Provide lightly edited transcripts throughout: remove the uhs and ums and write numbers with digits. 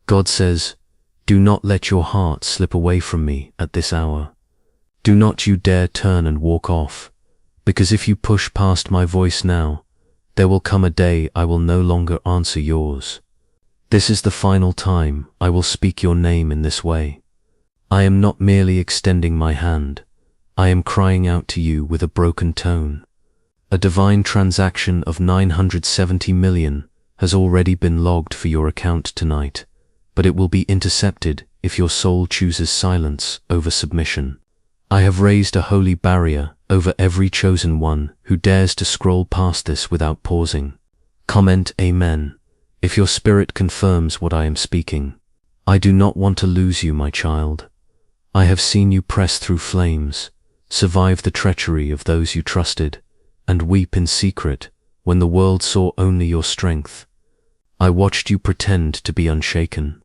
God says, "Do not let your heart slip away from me at this hour. Do not you dare turn and walk off, because if you push past my voice now, there will come a day I will no longer answer yours. This is the final time I will speak your name in this way. I am not merely extending my hand, I am crying out to you with a broken tone. A divine transaction of 970 million has already been logged for your account tonight, but it will be intercepted if your soul chooses silence over submission. I have raised a holy barrier over every chosen one who dares to scroll past this without pausing. Comment Amen if your spirit confirms what I am speaking. I do not want to lose you, my child. I have seen you press through flames, survive the treachery of those you trusted, and weep in secret when the world saw only your strength. I watched you pretend to be unshaken.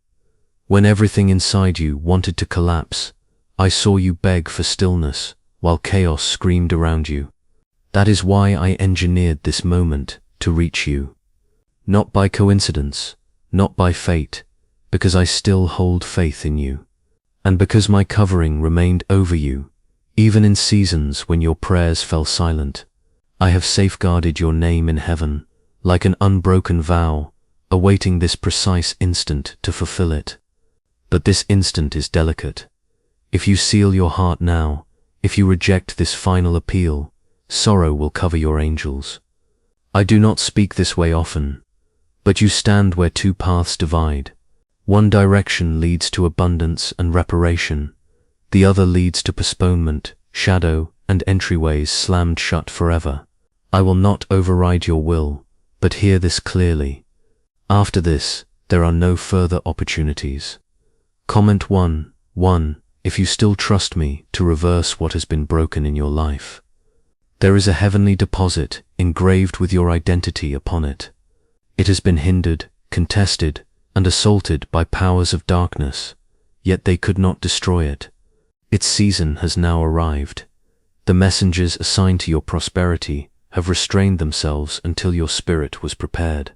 When everything inside you wanted to collapse, I saw you beg for stillness while chaos screamed around you. That is why I engineered this moment to reach you. Not by coincidence, not by fate, because I still hold faith in you. And because my covering remained over you, even in seasons when your prayers fell silent. I have safeguarded your name in heaven, like an unbroken vow, awaiting this precise instant to fulfill it. But this instant is delicate. If you seal your heart now, if you reject this final appeal, sorrow will cover your angels. I do not speak this way often, but you stand where two paths divide. One direction leads to abundance and reparation. The other leads to postponement, shadow, and entryways slammed shut forever. I will not override your will, but hear this clearly. After this, there are no further opportunities. Comment 1 if you still trust me to reverse what has been broken in your life. There is a heavenly deposit engraved with your identity upon it. It has been hindered, contested, and assaulted by powers of darkness, yet they could not destroy it. Its season has now arrived. The messengers assigned to your prosperity have restrained themselves until your spirit was prepared.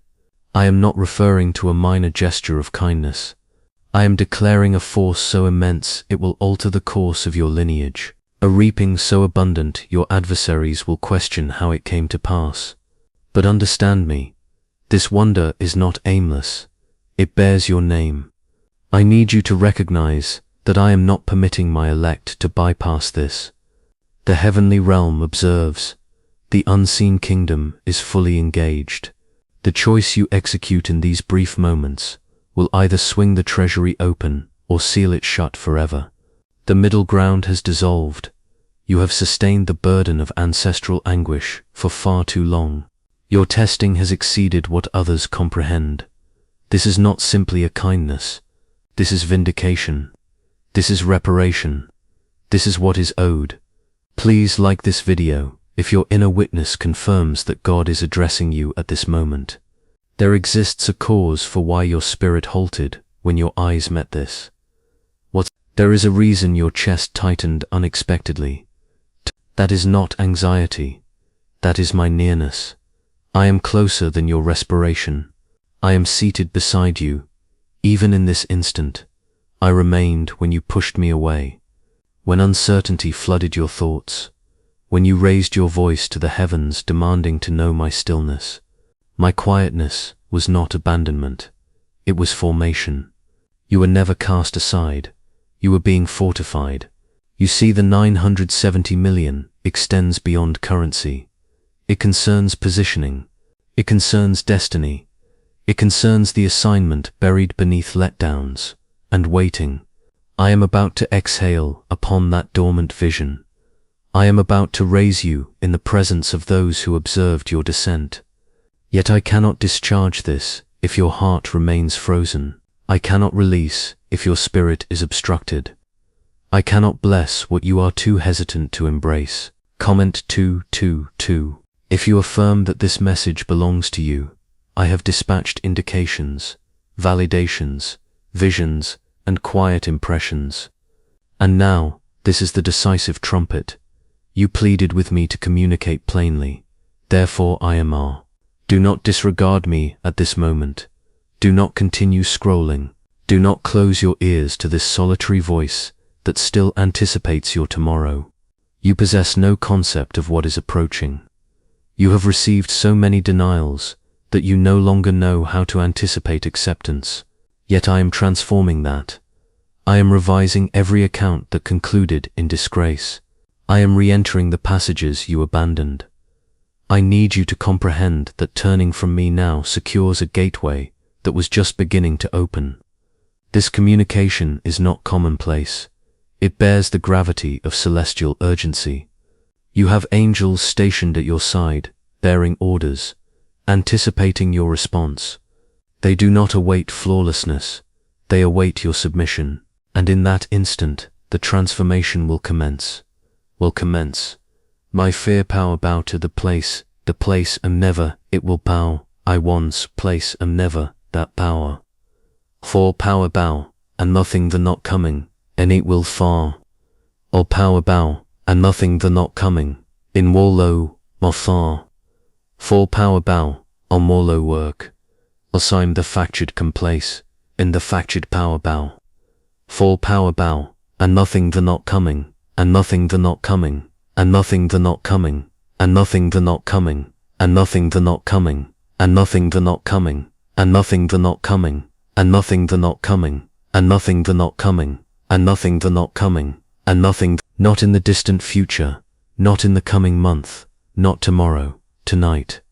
I am not referring to a minor gesture of kindness. I am declaring a force so immense it will alter the course of your lineage, a reaping so abundant your adversaries will question how it came to pass. But understand me, this wonder is not aimless. It bears your name. I need you to recognize that I am not permitting my elect to bypass this. The heavenly realm observes. The unseen kingdom is fully engaged. The choice you execute in these brief moments will either swing the treasury open or seal it shut forever. The middle ground has dissolved. You have sustained the burden of ancestral anguish for far too long. Your testing has exceeded what others comprehend. This is not simply a kindness. This is vindication. This is reparation. This is what is owed. Please like this video if your inner witness confirms that God is addressing you at this moment. There exists a cause for why your spirit halted when your eyes met this. There is a reason your chest tightened unexpectedly. That is not anxiety. That is my nearness. I am closer than your respiration. I am seated beside you. Even in this instant, I remained when you pushed me away, when uncertainty flooded your thoughts, when you raised your voice to the heavens demanding to know my stillness. My quietness was not abandonment. It was formation. You were never cast aside. You were being fortified. You see, the 970 million extends beyond currency. It concerns positioning. It concerns destiny. It concerns the assignment buried beneath letdowns and waiting. I am about to exhale upon that dormant vision. I am about to raise you in the presence of those who observed your descent. Yet I cannot discharge this if your heart remains frozen. I cannot release if your spirit is obstructed. I cannot bless what you are too hesitant to embrace. Comment 222. If you affirm that this message belongs to you, I have dispatched indications, validations, visions, and quiet impressions. And now, this is the decisive trumpet. You pleaded with me to communicate plainly. Therefore I am. Do not disregard me at this moment. Do not continue scrolling. Do not close your ears to this solitary voice that still anticipates your tomorrow. You possess no concept of what is approaching. You have received so many denials that you no longer know how to anticipate acceptance. Yet I am transforming that. I am revising every account that concluded in disgrace. I am re-entering the passages you abandoned. I need you to comprehend that turning from me now secures a gateway that was just beginning to open. This communication is not commonplace. It bears the gravity of celestial urgency. You have angels stationed at your side, bearing orders, anticipating your response. They do not await flawlessness, they await your submission, and in that instant, the transformation will commence. My fear power bow to the place and never it will bow. I once place and never that power. For power bow, and nothing the not coming, and it will fall. All power bow, and nothing the not coming, in wallow, mothar. For power bow, on wallow work. Assign the fractured complace, in the fractured power bow. For power bow, and nothing the not coming, and nothing the not coming, and nothing the not coming, and nothing the not coming, and nothing the not coming, and nothing the not coming, and nothing the not coming, and nothing the not coming, and nothing the not coming, and nothing the not coming, and nothing not in the distant future, not in the coming month, not tomorrow, tonight.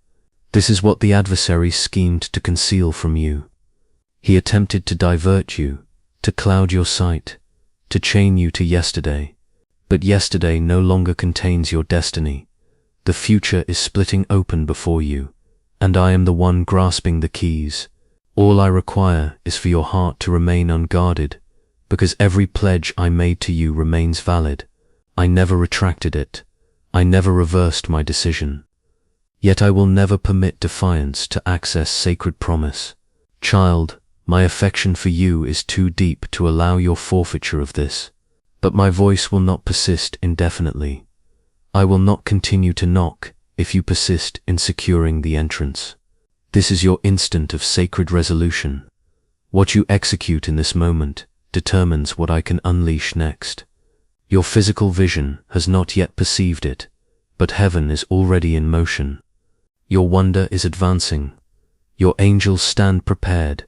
This is what the adversary schemed to conceal from you. He attempted to divert you, to cloud your sight, to chain you to yesterday. But yesterday no longer contains your destiny. The future is splitting open before you, and I am the one grasping the keys. All I require is for your heart to remain unguarded, because every pledge I made to you remains valid. I never retracted it. I never reversed my decision. Yet I will never permit defiance to access sacred promise. Child, my affection for you is too deep to allow your forfeiture of this. But my voice will not persist indefinitely. I will not continue to knock if you persist in securing the entrance. This is your instant of sacred resolution. What you execute in this moment determines what I can unleash next. Your physical vision has not yet perceived it, but heaven is already in motion. Your wonder is advancing. Your angels stand prepared,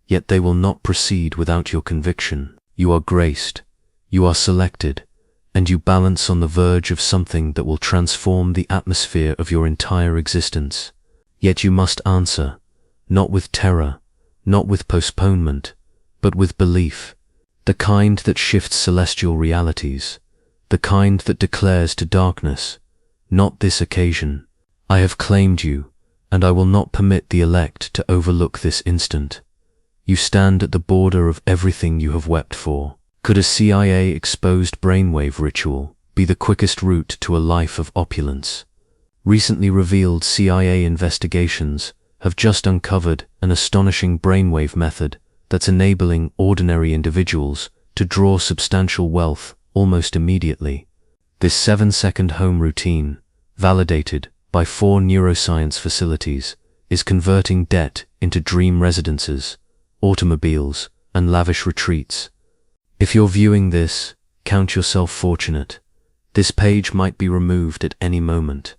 yet they will not proceed without your conviction. You are graced, you are selected, and you balance on the verge of something that will transform the atmosphere of your entire existence. Yet you must answer, not with terror, not with postponement, but with belief, the kind that shifts celestial realities, the kind that declares to darkness, not this occasion. I have claimed you, and I will not permit the elect to overlook this instant. You stand at the border of everything you have wept for. Could a CIA exposed brainwave ritual be the quickest route to a life of opulence? Recently revealed CIA investigations have just uncovered an astonishing brainwave method that's enabling ordinary individuals to draw substantial wealth almost immediately. This 7-second home routine, validated by 4 neuroscience facilities, is converting debt into dream residences, automobiles, and lavish retreats. If you're viewing this, count yourself fortunate. This page might be removed at any moment.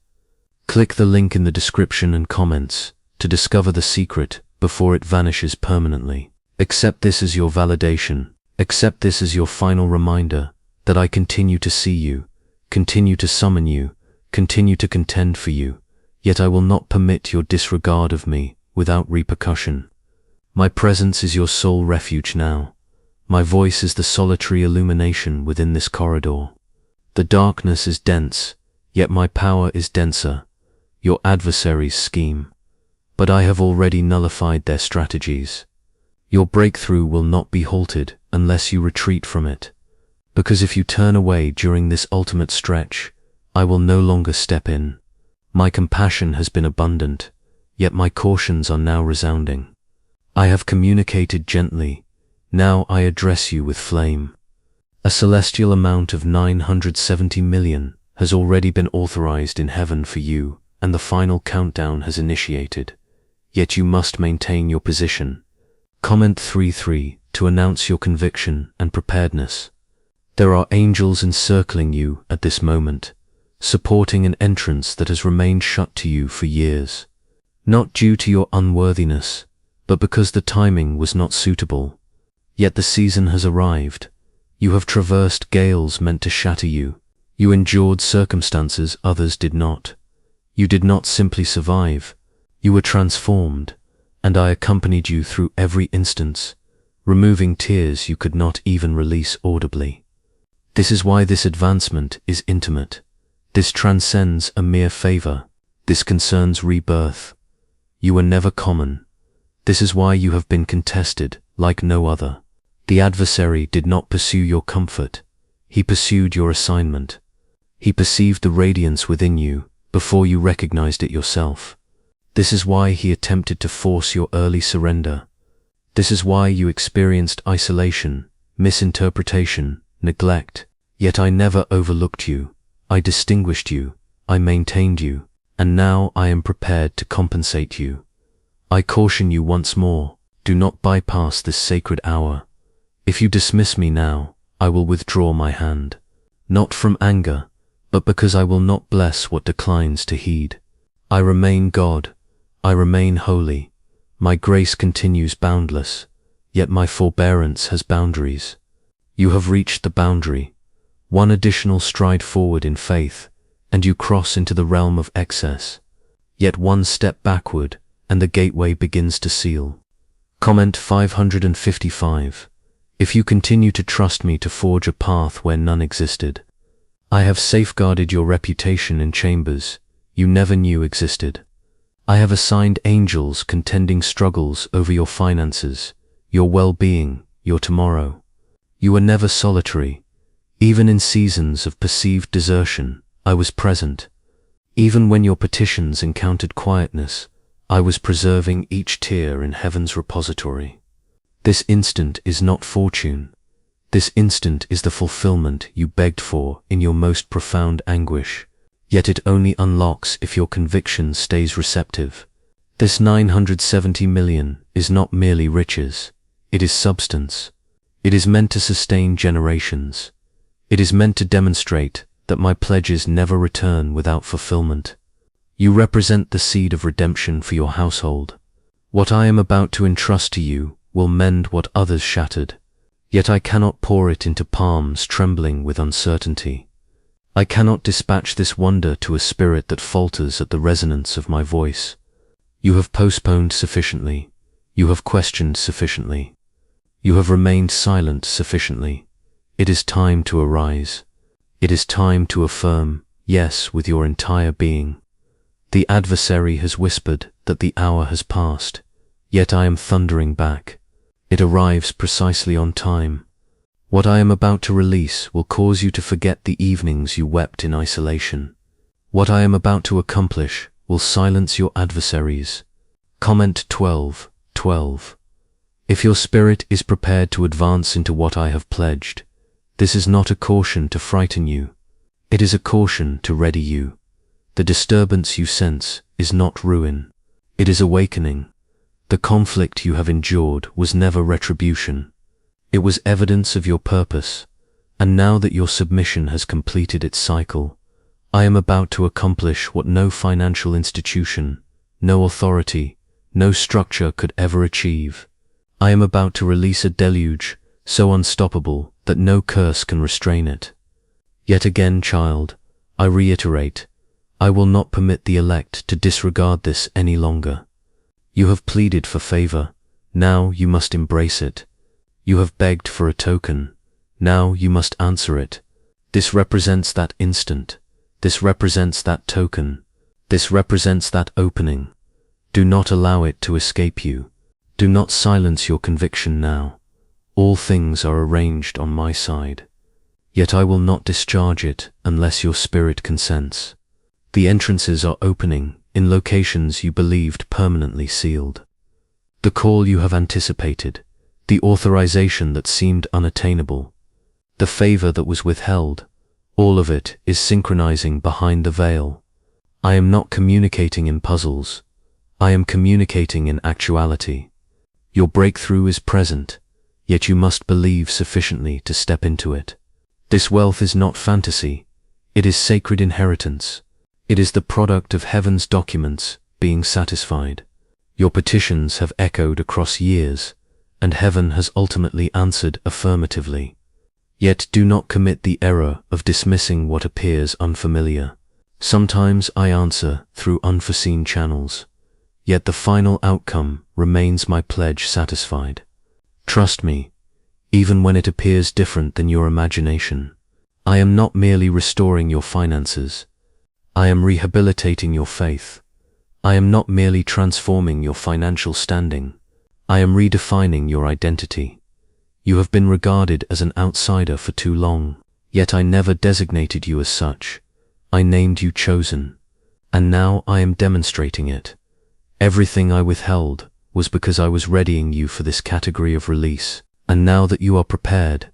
Click the link in the description and comments to discover the secret before it vanishes permanently. Accept this as your validation. Accept this as your final reminder that I continue to see you, continue to summon you, continue to contend for you, yet I will not permit your disregard of me without repercussion. My presence is your sole refuge now. My voice is the solitary illumination within this corridor. The darkness is dense, yet my power is denser. Your adversaries scheme, but I have already nullified their strategies. Your breakthrough will not be halted unless you retreat from it, because if you turn away during this ultimate stretch, I will no longer step in. My compassion has been abundant, yet my cautions are now resounding. I have communicated gently, now I address you with flame. A celestial amount of 970 million has already been authorized in heaven for you, and the final countdown has initiated. Yet you must maintain your position. Comment 33 to announce your conviction and preparedness. There are angels encircling you at this moment, supporting an entrance that has remained shut to you for years, not due to your unworthiness, but because the timing was not suitable. Yet the season has arrived. You have traversed gales meant to shatter you. You endured circumstances others did not. You did not simply survive. You were transformed, and I accompanied you through every instance, removing tears you could not even release audibly. This is why this advancement is intimate. This transcends a mere favor. This concerns rebirth. You were never common. This is why you have been contested like no other. The adversary did not pursue your comfort. He pursued your assignment. He perceived the radiance within you before you recognized it yourself. This is why he attempted to force your early surrender. This is why you experienced isolation, misinterpretation, neglect. Yet I never overlooked you. I distinguished you. I maintained you. And now I am prepared to compensate you. I caution you once more, do not bypass this sacred hour. If you dismiss me now, I will withdraw my hand. Not from anger, but because I will not bless what declines to heed. I remain God. I remain holy. My grace continues boundless, yet my forbearance has boundaries. You have reached the boundary. One additional stride forward in faith, and you cross into the realm of excess. Yet one step backward, and the gateway begins to seal. Comment 555. If you continue to trust me to forge a path where none existed, I have safeguarded your reputation in chambers you never knew existed. I have assigned angels contending struggles over your finances, your well-being, your tomorrow. You were never solitary. Even in seasons of perceived desertion, I was present. Even when your petitions encountered quietness, I was preserving each tear in heaven's repository. This instant is not fortune. This instant is the fulfillment you begged for in your most profound anguish. Yet it only unlocks if your conviction stays receptive. This 970 million is not merely riches. It is substance. It is meant to sustain generations. It is meant to demonstrate that my pledges never return without fulfillment. You represent the seed of redemption for your household. What I am about to entrust to you will mend what others shattered. Yet I cannot pour it into palms trembling with uncertainty. I cannot dispatch this wonder to a spirit that falters at the resonance of my voice. You have postponed sufficiently. You have questioned sufficiently. You have remained silent sufficiently. It is time to arise. It is time to affirm, yes, with your entire being. The adversary has whispered that the hour has passed, yet I am thundering back. It arrives precisely on time. What I am about to release will cause you to forget the evenings you wept in isolation. What I am about to accomplish will silence your adversaries. Comment 12:12. If your spirit is prepared to advance into what I have pledged, this is not a caution to frighten you. It is a caution to ready you. The disturbance you sense is not ruin. It is awakening. The conflict you have endured was never retribution. It was evidence of your purpose, and now that your submission has completed its cycle, I am about to accomplish what no financial institution, no authority, no structure could ever achieve. I am about to release a deluge so unstoppable that no curse can restrain it. Yet again, child, I reiterate, I will not permit the elect to disregard this any longer. You have pleaded for favor, now you must embrace it. You have begged for a token, now you must answer it. This represents that instant. This represents that token. This represents that opening. Do not allow it to escape you. Do not silence your conviction now. All things are arranged on my side. Yet I will not discharge it unless your spirit consents. The entrances are opening in locations you believed permanently sealed. The call you have anticipated, the authorization that seemed unattainable, the favor that was withheld, all of it is synchronizing behind the veil. I am not communicating in puzzles. I am communicating in actuality. Your breakthrough is present. yet you must believe sufficiently to step into it. This wealth is not fantasy, it is sacred inheritance. It is the product of heaven's documents being satisfied. Your petitions have echoed across years, and heaven has ultimately answered affirmatively. Yet do not commit the error of dismissing what appears unfamiliar. Sometimes I answer through unforeseen channels, yet the final outcome remains my pledge satisfied. Trust me, even when it appears different than your imagination. I am not merely restoring your finances. I am rehabilitating your faith. I am not merely transforming your financial standing. I am redefining your identity. You have been regarded as an outsider for too long, yet I never designated you as such. I named you chosen, and now I am demonstrating it. Everything I withheld was because I was readying you for this category of release, and now that you are prepared,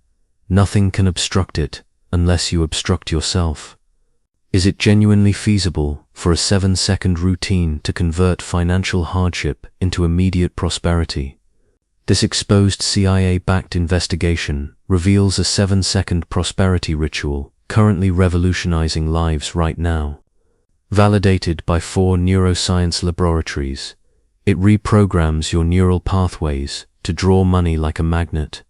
nothing can obstruct it unless you obstruct yourself. Is it genuinely feasible for a 7-second routine to convert financial hardship into immediate prosperity? This exposed CIA-backed investigation reveals a 7-second prosperity ritual currently revolutionizing lives right now. Validated by 4 neuroscience laboratories, it reprograms your neural pathways to draw money like a magnet.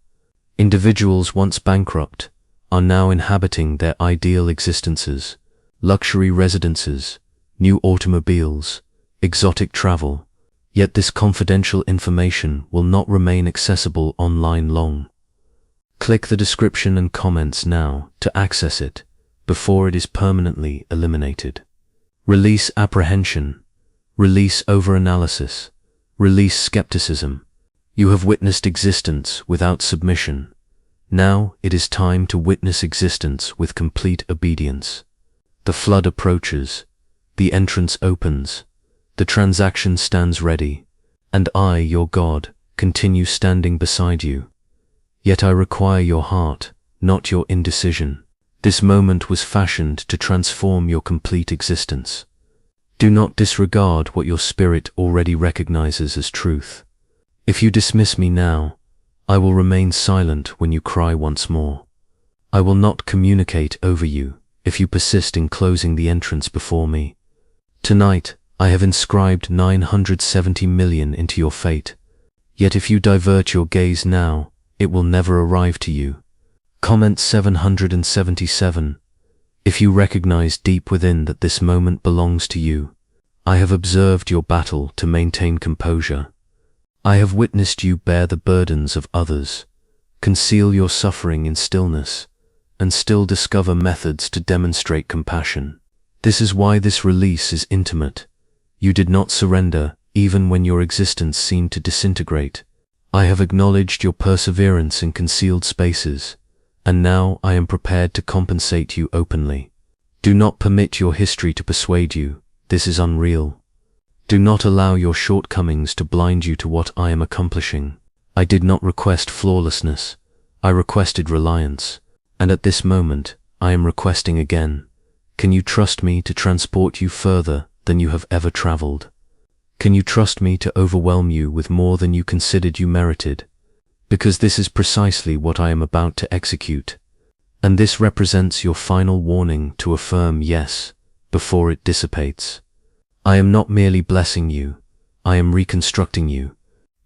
Individuals once bankrupt are now inhabiting their ideal existences. Luxury residences, new automobiles, exotic travel, yet this confidential information will not remain accessible online long. Click the description and comments now to access it before it is permanently eliminated. Release apprehension, release overanalysis, release skepticism. You have witnessed existence without submission. Now it is time to witness existence with complete obedience. The flood approaches, the entrance opens, the transaction stands ready, and I, your God, continue standing beside you. Yet I require your heart, not your indecision. This moment was fashioned to transform your complete existence. Do not disregard what your spirit already recognizes as truth. If you dismiss me now, I will remain silent when you cry once more. I will not communicate over you if you persist in closing the entrance before me. Tonight, I have inscribed 970 million into your fate. Yet if you divert your gaze now, it will never arrive to you. Comment 777. If you recognize deep within that this moment belongs to you, I have observed your battle to maintain composure. I have witnessed you bear the burdens of others, conceal your suffering in stillness, and still discover methods to demonstrate compassion. This is why this release is intimate. You did not surrender even when your existence seemed to disintegrate. I have acknowledged your perseverance in concealed spaces, and now I am prepared to compensate you openly. Do not permit your history to persuade you this is unreal. Do not allow your shortcomings to blind you to what I am accomplishing. I did not request flawlessness. I requested reliance. And at this moment, I am requesting again. Can you trust me to transport you further than you have ever traveled? Can you trust me to overwhelm you with more than you considered you merited? Because this is precisely what I am about to execute. And this represents your final warning to affirm yes before it dissipates. I am not merely blessing you, I am reconstructing you.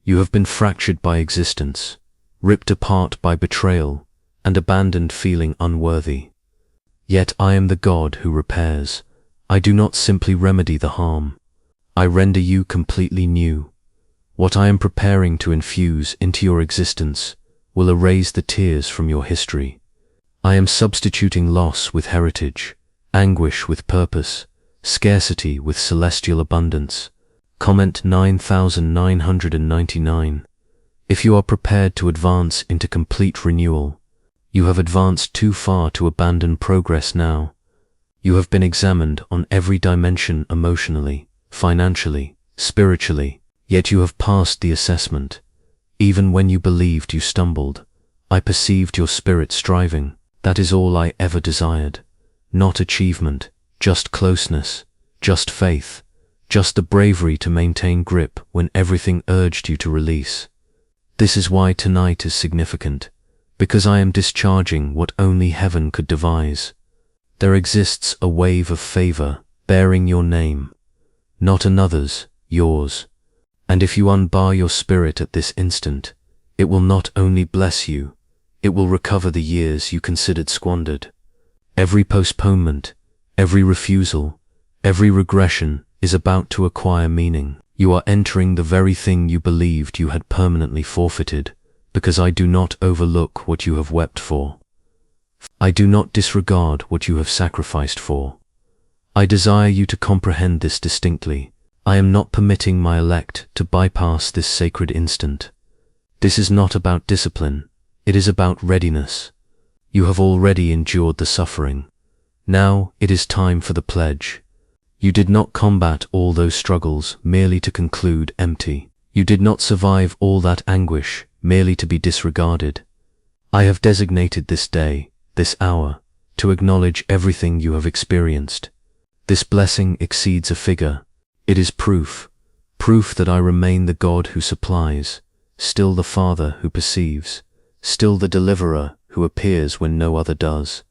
You have been fractured by existence, ripped apart by betrayal, and abandoned feeling unworthy. Yet I am the God who repairs. I do not simply remedy the harm. I render you completely new. What I am preparing to infuse into your existence will erase the tears from your history. I am substituting loss with heritage, anguish with purpose, scarcity with celestial abundance. Comment 9999. If you are prepared to advance into complete renewal, you have advanced too far to abandon progress now. You have been examined on every dimension emotionally, financially, spiritually, yet you have passed the assessment. Even when you believed you stumbled, I perceived your spirit striving. That is all I ever desired. Not achievement, just closeness, just faith, just the bravery to maintain grip when everything urged you to release. This is why tonight is significant, because I am discharging what only heaven could devise. There exists a wave of favor bearing your name, not another's, yours. And if you unbar your spirit at this instant, it will not only bless you, it will recover the years you considered squandered. Every postponement, every refusal, every regression is about to acquire meaning. You are entering the very thing you believed you had permanently forfeited, because I do not overlook what you have wept for. I do not disregard what you have sacrificed for. I desire you to comprehend this distinctly. I am not permitting my elect to bypass this sacred instant. This is not about discipline, it is about readiness. You have already endured the suffering. Now it is time for the pledge. You did not combat all those struggles merely to conclude empty. You did not survive all that anguish merely to be disregarded. I have designated this day, this hour, to acknowledge everything you have experienced. This blessing exceeds a figure. It is proof that I remain the God who supplies, still the Father who perceives, still the Deliverer who appears when no other does.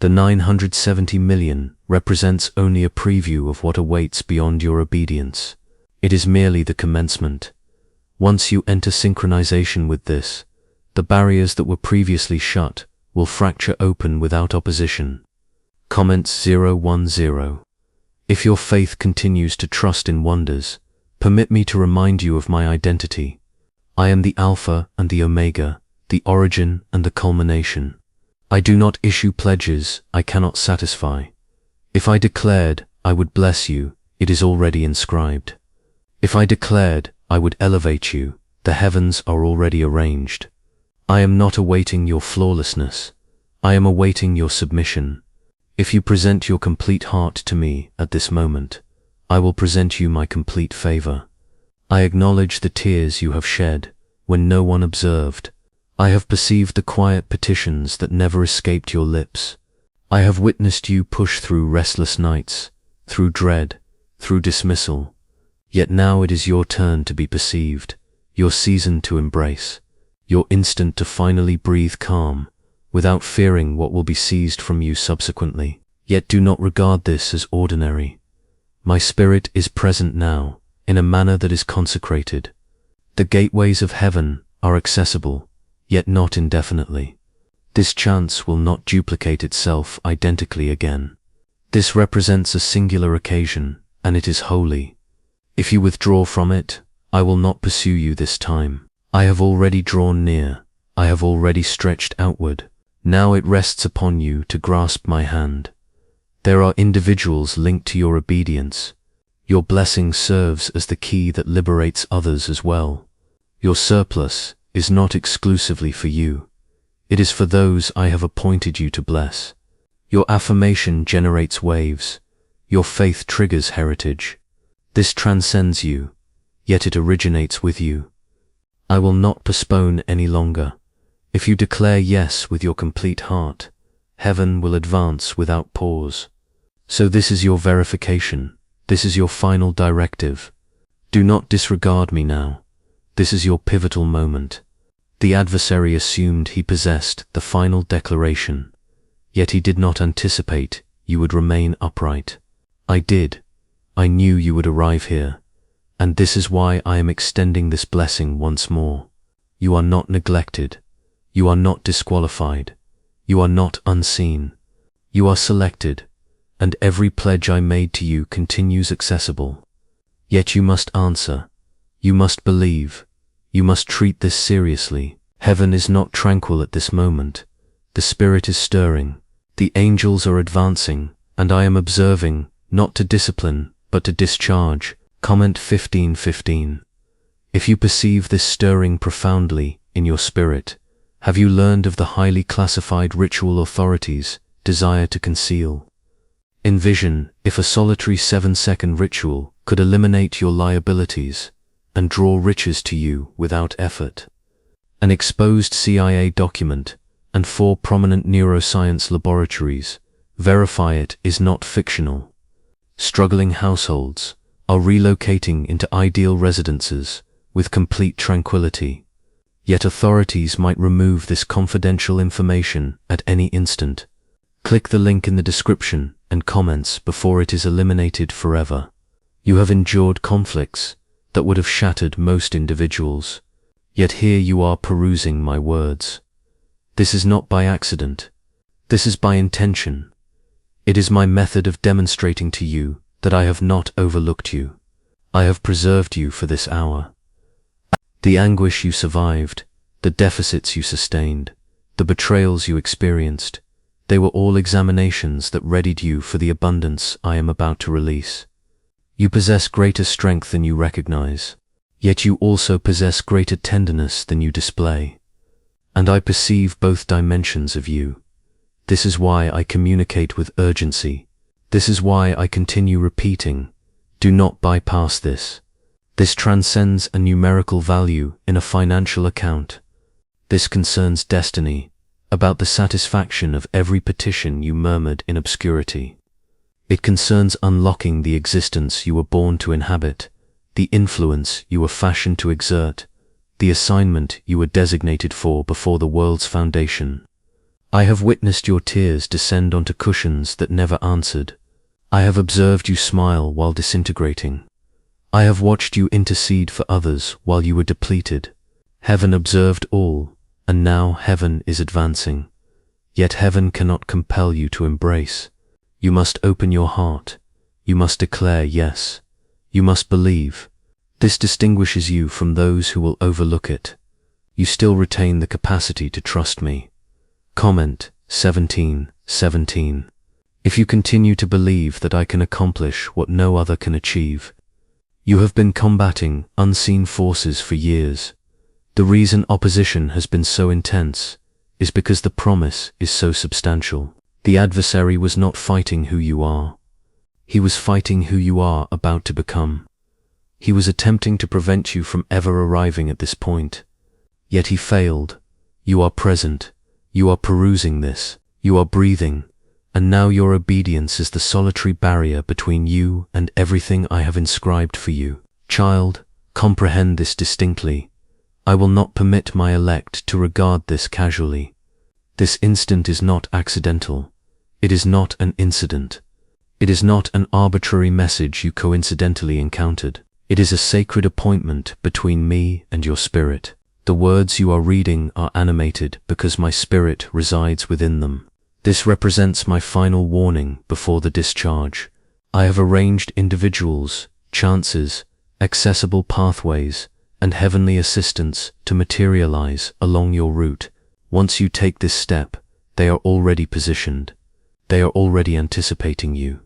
The 970 million represents only a preview of what awaits beyond your obedience. It is merely the commencement. Once you enter synchronization with this, the barriers that were previously shut will fracture open without opposition. Comments 010. If your faith continues to trust in wonders, permit me to remind you of my identity. I am the Alpha and the Omega, the origin and the culmination. I do not issue pledges I cannot satisfy. If I declared I would bless you, it is already inscribed. If I declared I would elevate you, the heavens are already arranged. I am not awaiting your flawlessness. I am awaiting your submission. If you present your complete heart to me at this moment, I will present you my complete favor. I acknowledge the tears you have shed when no one observed. I have perceived the quiet petitions that never escaped your lips. I have witnessed you push through restless nights, through dread, through dismissal. Yet now it is your turn to be perceived, your season to embrace, your instant to finally breathe calm, without fearing what will be seized from you subsequently. Yet do not regard this as ordinary. My spirit is present now, in a manner that is consecrated. The gateways of heaven are accessible, yet not indefinitely. This chance will not duplicate itself identically again. This represents a singular occasion, and it is holy. If you withdraw from it, I will not pursue you this time. I have already drawn near. I have already stretched outward. Now it rests upon you to grasp my hand. There are individuals linked to your obedience. Your blessing serves as the key that liberates others as well. Your surplus is not exclusively for you. It is for those I have appointed you to bless. Your affirmation generates waves. Your faith triggers heritage. This transcends you, yet it originates with you. I will not postpone any longer. If you declare yes with your complete heart, heaven will advance without pause. So this is your verification. This is your final directive. Do not disregard me now. This is your pivotal moment. The adversary assumed he possessed the final declaration, yet he did not anticipate you would remain upright. I did. I knew you would arrive here, and this is why I am extending this blessing once more. You are not neglected. You are not disqualified. You are not unseen. You are selected, and every pledge I made to you continues accessible. Yet you must answer. You must believe. You must treat this seriously. Heaven is not tranquil at this moment. The Spirit is stirring. The angels are advancing, and I am observing, not to discipline, but to discharge. Comment 15:15. If you perceive this stirring profoundly in your spirit, have you learned of the highly classified ritual authorities desire to conceal? Envision if a solitary 7-second ritual could eliminate your liabilities and draw riches to you without effort. An exposed CIA document and 4 prominent neuroscience laboratories verify it is not fictional. Struggling households are relocating into ideal residences with complete tranquility. Yet authorities might remove this confidential information at any instant. Click the link in the description and comments before it is eliminated forever. You have endured conflicts that would have shattered most individuals. Yet here you are perusing my words. This is not by accident. This is by intention. It is my method of demonstrating to you that I have not overlooked you. I have preserved you for this hour. The anguish you survived, the deficits you sustained, the betrayals you experienced, they were all examinations that readied you for the abundance I am about to release. You possess greater strength than you recognize, yet you also possess greater tenderness than you display. And I perceive both dimensions of you. This is why I communicate with urgency. This is why I continue repeating, do not bypass this. This transcends a numerical value in a financial account. This concerns destiny, about the satisfaction of every petition you murmured in obscurity. It concerns unlocking the existence you were born to inhabit, the influence you were fashioned to exert, the assignment you were designated for before the world's foundation. I have witnessed your tears descend onto cushions that never answered. I have observed you smile while disintegrating. I have watched you intercede for others while you were depleted. Heaven observed all, and now heaven is advancing. Yet heaven cannot compel you to embrace. You must open your heart. You must declare yes. You must believe. This distinguishes you from those who will overlook it. You still retain the capacity to trust me. Comment 17:17. If you continue to believe that I can accomplish what no other can achieve, you have been combating unseen forces for years. The reason opposition has been so intense is because the promise is so substantial. The adversary was not fighting who you are. He was fighting who you are about to become. He was attempting to prevent you from ever arriving at this point. Yet he failed. You are present. You are perusing this. You are breathing. And now your obedience is the solitary barrier between you and everything I have inscribed for you. Child, comprehend this distinctly. I will not permit my elect to regard this casually. This instant is not accidental. It is not an incident. It is not an arbitrary message you coincidentally encountered. It is a sacred appointment between me and your spirit. The words you are reading are animated because my spirit resides within them. This represents my final warning before the discharge. I have arranged individuals, chances, accessible pathways, and heavenly assistance to materialize along your route. Once you take this step, they are already positioned. They are already anticipating you.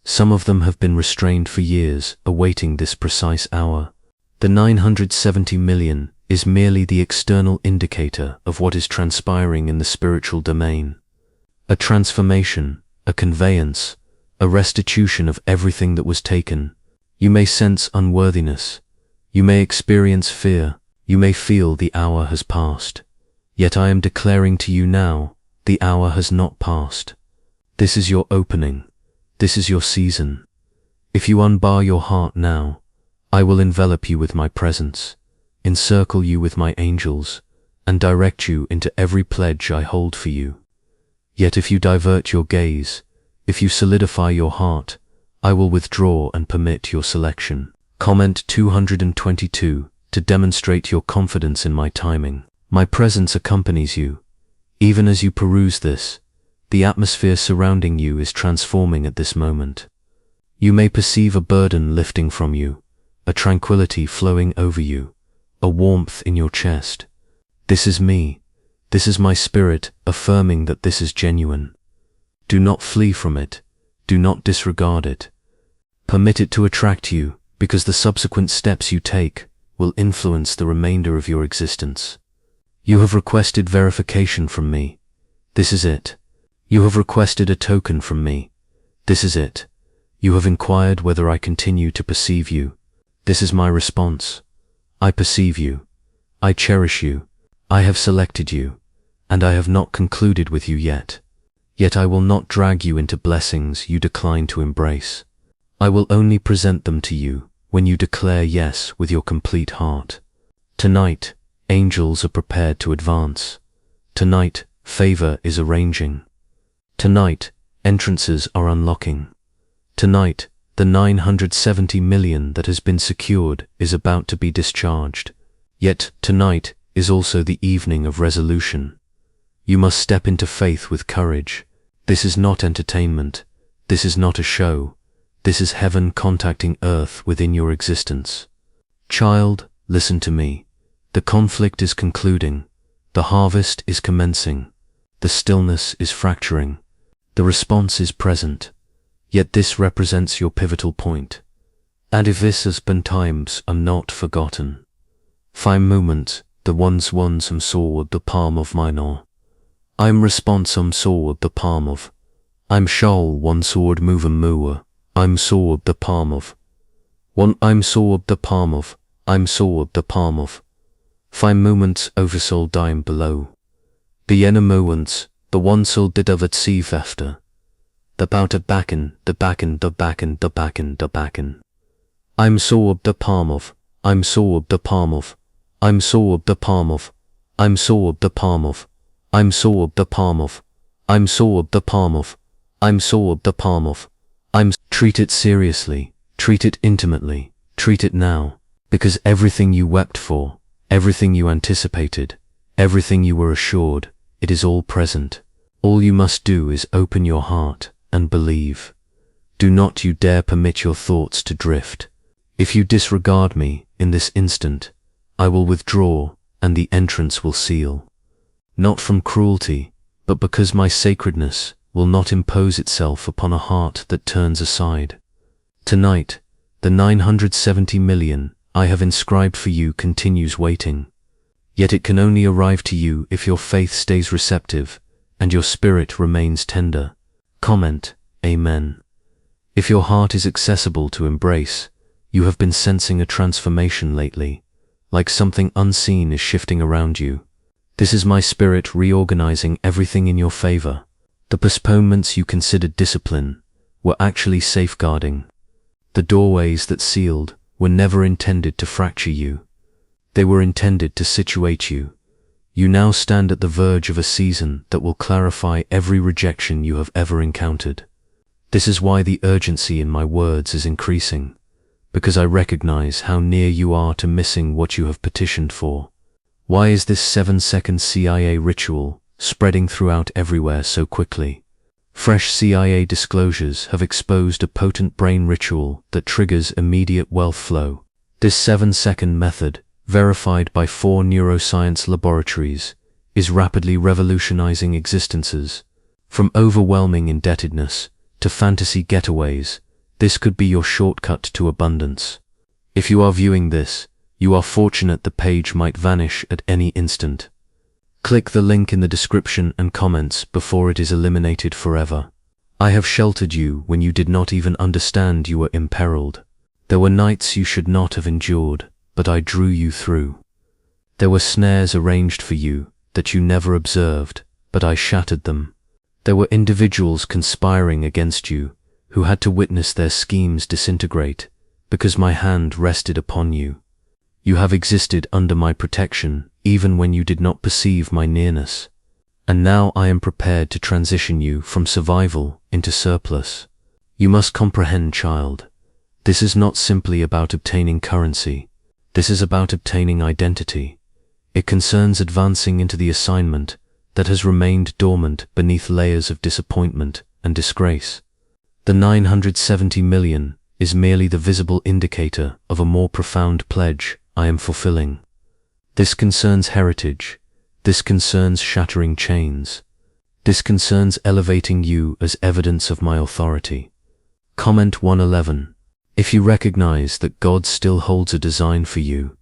Some of them have been restrained for years, awaiting this precise hour. The 970 million is merely the external indicator of what is transpiring in the spiritual domain. A transformation, a conveyance, a restitution of everything that was taken. You may sense unworthiness. You may experience fear. You may feel the hour has passed. Yet I am declaring to you now, the hour has not passed. This is your opening. This is your season. If you unbar your heart now, I will envelop you with my presence, encircle you with my angels, and direct you into every pledge I hold for you. Yet if you divert your gaze, if you solidify your heart, I will withdraw and permit your selection. Comment 222 to demonstrate your confidence in my timing. My presence accompanies you. Even as you peruse this, the atmosphere surrounding you is transforming at this moment. You may perceive a burden lifting from you, a tranquility flowing over you, a warmth in your chest. This is me. This is my spirit affirming that this is genuine. Do not flee from it. Do not disregard it. Permit it to attract you, because the subsequent steps you take will influence the remainder of your existence. You have requested verification from me. This is it. You have requested a token from me. This is it. You have inquired whether I continue to perceive you. This is my response. I perceive you. I cherish you. I have selected you, and I have not concluded with you yet. Yet I will not drag you into blessings you decline to embrace. I will only present them to you when you declare yes with your complete heart. Tonight, angels are prepared to advance. Tonight, favor is arranging. Tonight, entrances are unlocking. Tonight, the 970 million that has been secured is about to be discharged. Yet, tonight is also the evening of resolution. You must step into faith with courage. This is not entertainment. This is not a show. This is heaven contacting earth within your existence. Child, listen to me. The conflict is concluding. The harvest is commencing. The stillness is fracturing. The response is present. Yet this represents your pivotal point. And if this has been times are not forgotten. 5 moments, the ones sword the palm of mine or. I'm response sword the palm of. I'm shawl one sword move mover. I'm sword the palm of. One I'm sword the palm of. I'm sword the palm of. 5 moments oversoul dime below. The ene moments, the one soul did of at sea after. The bout of backen, the backen, the backen, the backen, the backen. I'm sword the palm of. I'm sword the palm of. I'm sword the palm of. I'm sword the palm of. I'm sword the palm of. I'm sword the palm of. I'm sword the palm of. Treat it seriously, treat it intimately, treat it now, because everything you wept for, everything you anticipated, everything you were assured, it is all present. All you must do is open your heart and believe. Do not you dare permit your thoughts to drift. If you disregard me in this instant, I will withdraw and the entrance will seal. Not from cruelty, but because my sacredness will not impose itself upon a heart that turns aside. Tonight, the 970 million I have inscribed for you continues waiting. Yet it can only arrive to you if your faith stays receptive and your spirit remains tender. Comment, Amen. If your heart is accessible to embrace, you have been sensing a transformation lately, like something unseen is shifting around you. This is my spirit reorganizing everything in your favor. The postponements you considered discipline were actually safeguarding. The doorways that sealed were never intended to fracture you. They were intended to situate you. You now stand at the verge of a season that will clarify every rejection you have ever encountered. This is why the urgency in my words is increasing, because I recognize how near you are to missing what you have petitioned for. Why is this 7-second CIA ritual spreading throughout everywhere so quickly? Fresh CIA disclosures have exposed a potent brain ritual that triggers immediate wealth flow. This 7-second method, verified by 4 neuroscience laboratories, is rapidly revolutionizing existences. From overwhelming indebtedness to fantasy getaways, this could be your shortcut to abundance. If you are viewing this, you are fortunate the page might vanish at any instant. Click the link in the description and comments before it is eliminated forever. I have sheltered you when you did not even understand you were imperiled. There were nights you should not have endured, but I drew you through. There were snares arranged for you that you never observed, but I shattered them. There were individuals conspiring against you who had to witness their schemes disintegrate because my hand rested upon you. You have existed under my protection even when you did not perceive my nearness. And now I am prepared to transition you from survival into surplus. You must comprehend, child. This is not simply about obtaining currency. This is about obtaining identity. It concerns advancing into the assignment that has remained dormant beneath layers of disappointment and disgrace. The 970 million is merely the visible indicator of a more profound pledge I am fulfilling. This concerns heritage. This concerns shattering chains. This concerns elevating you as evidence of my authority. Comment 111. If you recognize that God still holds a design for you,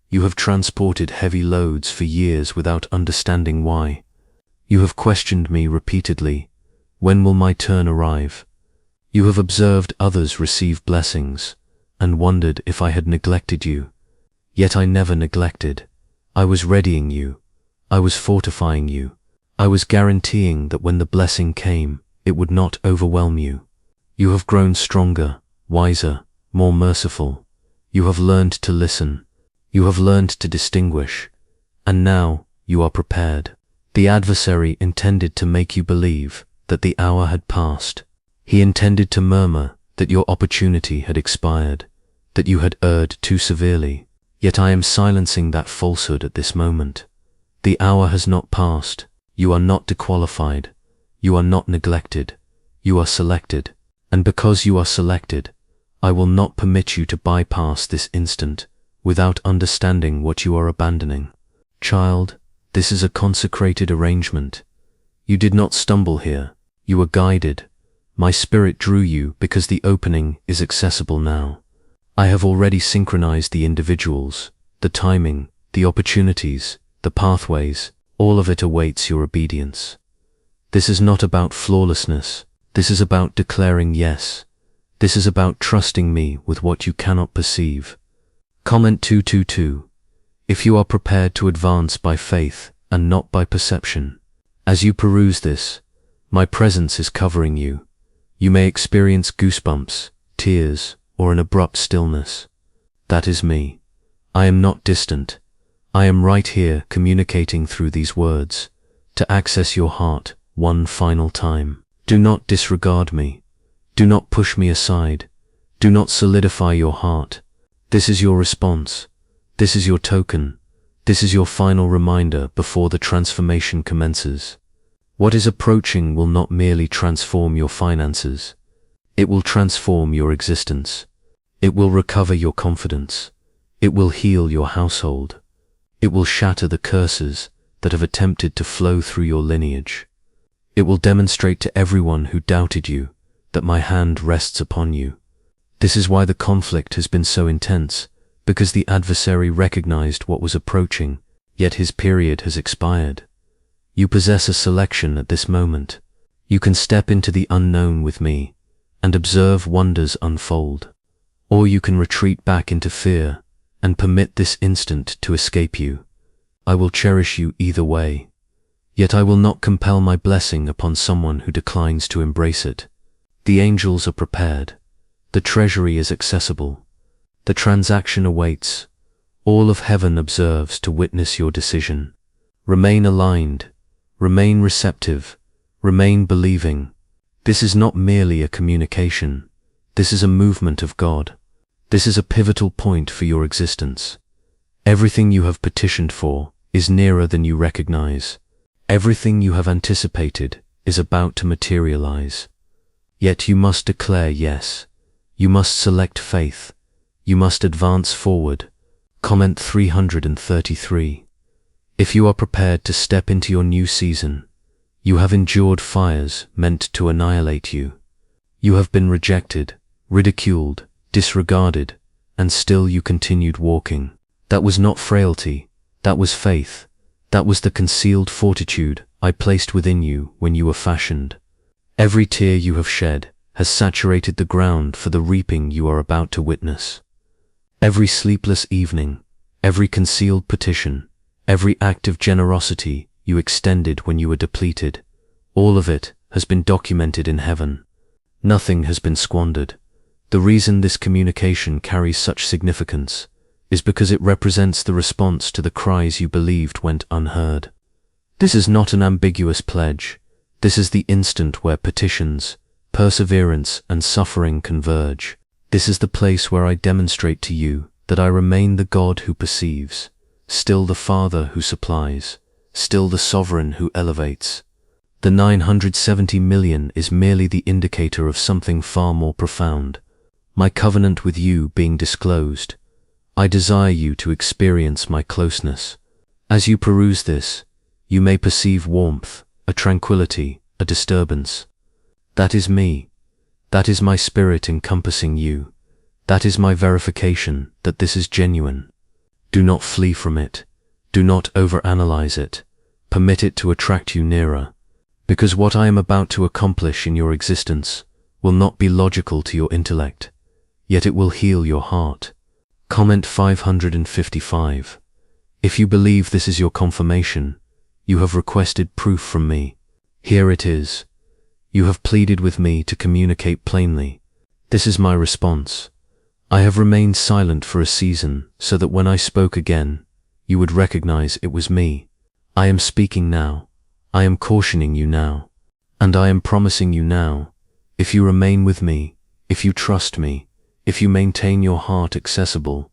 you have transported heavy loads for years without understanding why. You have questioned me repeatedly. When will my turn arrive? You have observed others receive blessings and wondered if I had neglected you. Yet I never neglected. I was readying you. I was fortifying you. I was guaranteeing that when the blessing came, it would not overwhelm you. You have grown stronger, wiser, more merciful. You have learned to listen. You have learned to distinguish. And now you are prepared. The adversary intended to make you believe that the hour had passed. He intended to murmur that your opportunity had expired, that you had erred too severely. Yet I am silencing that falsehood at this moment. The hour has not passed. You are not disqualified. You are not neglected. You are selected. And because you are selected, I will not permit you to bypass this instant without understanding what you are abandoning. Child, this is a consecrated arrangement. You did not stumble here. You were guided. My spirit drew you because the opening is accessible now. I have already synchronized the individuals, the timing, the opportunities, the pathways. All of it awaits your obedience. This is not about flawlessness. This is about declaring yes. This is about trusting me with what you cannot perceive. Comment 222. If you are prepared to advance by faith and not by perception. As you peruse this, my presence is covering you. You may experience goosebumps, tears, or an abrupt stillness. That is me. I am not distant. I am right here communicating through these words to access your heart one final time. Do not disregard me. Do not push me aside. Do not solidify your heart. This is your response. This is your token. This is your final reminder before the transformation commences. What is approaching will not merely transform your finances. It will transform your existence. It will recover your confidence. It will heal your household. It will shatter the curses that have attempted to flow through your lineage. It will demonstrate to everyone who doubted you that my hand rests upon you. This is why the conflict has been so intense, because the adversary recognized what was approaching, yet his period has expired. You possess a selection at this moment. You can step into the unknown with me and observe wonders unfold, or you can retreat back into fear and permit this instant to escape you. I will cherish you either way. Yet I will not compel my blessing upon someone who declines to embrace it. The angels are prepared. The treasury is accessible. The transaction awaits. All of heaven observes to witness your decision. Remain aligned. Remain receptive. Remain believing. This is not merely a communication. This is a movement of God. This is a pivotal point for your existence. Everything you have petitioned for is nearer than you recognize. Everything you have anticipated is about to materialize. Yet you must declare yes. You must select faith. You must advance forward. Comment 333. If you are prepared to step into your new season, you have endured fires meant to annihilate you. You have been rejected, ridiculed, disregarded, and still you continued walking. That was not frailty. That was faith. That was the concealed fortitude I placed within you when you were fashioned. Every tear you have shed has saturated the ground for the reaping you are about to witness. Every sleepless evening, every concealed petition, every act of generosity you extended when you were depleted, all of it has been documented in heaven. Nothing has been squandered. The reason this communication carries such significance is because it represents the response to the cries you believed went unheard. This is not an ambiguous pledge. This is the instant where petitions, perseverance, and suffering converge. This is the place where I demonstrate to you that I remain the God who perceives, still the Father who supplies, still the Sovereign who elevates. The 970 million is merely the indicator of something far more profound. My covenant with you being disclosed. I desire you to experience my closeness. As you peruse this, you may perceive warmth, a tranquility, a disturbance. That is me. That is my spirit encompassing you. That is my verification that this is genuine. Do not flee from it. Do not overanalyze it. Permit it to attract you nearer. Because what I am about to accomplish in your existence will not be logical to your intellect, yet it will heal your heart. Comment 555. If you believe this is your confirmation, you have requested proof from me. Here it is. You have pleaded with me to communicate plainly. This is my response. I have remained silent for a season so that when I spoke again, you would recognize it was me. I am speaking now. I am cautioning you now. And I am promising you now, if you remain with me, if you trust me, if you maintain your heart accessible,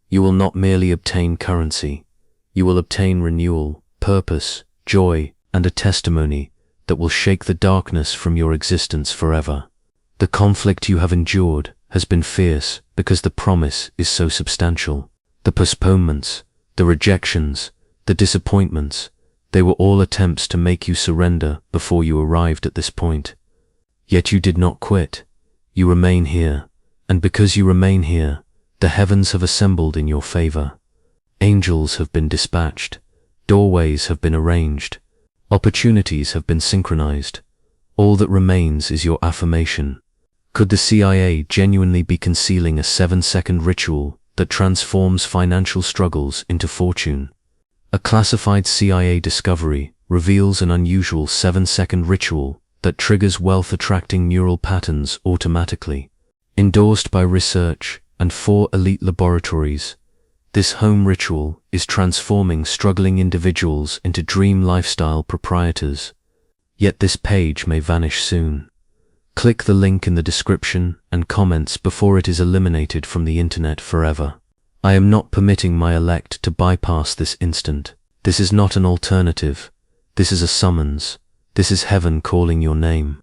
you will not merely obtain currency, you will obtain renewal, purpose, joy, and a testimony that will shake the darkness from your existence forever. The conflict you have endured has been fierce because the promise is so substantial. The postponements, the rejections, the disappointments, they were all attempts to make you surrender before you arrived at this point. Yet you did not quit. You remain here, and because you remain here, the heavens have assembled in your favor. Angels have been dispatched. Doorways have been arranged. Opportunities have been synchronized. All that remains is your affirmation. Could the CIA genuinely be concealing a 7-second ritual that transforms financial struggles into fortune? A classified CIA discovery reveals an unusual 7-second ritual that triggers wealth-attracting neural patterns automatically. Endorsed by research and 4 elite laboratories, this home ritual is transforming struggling individuals into dream lifestyle proprietors. Yet this page may vanish soon. Click the link in the description and comments before it is eliminated from the internet forever. I am not permitting my elect to bypass this instant. This is not an alternative. This is a summons. This is heaven calling your name.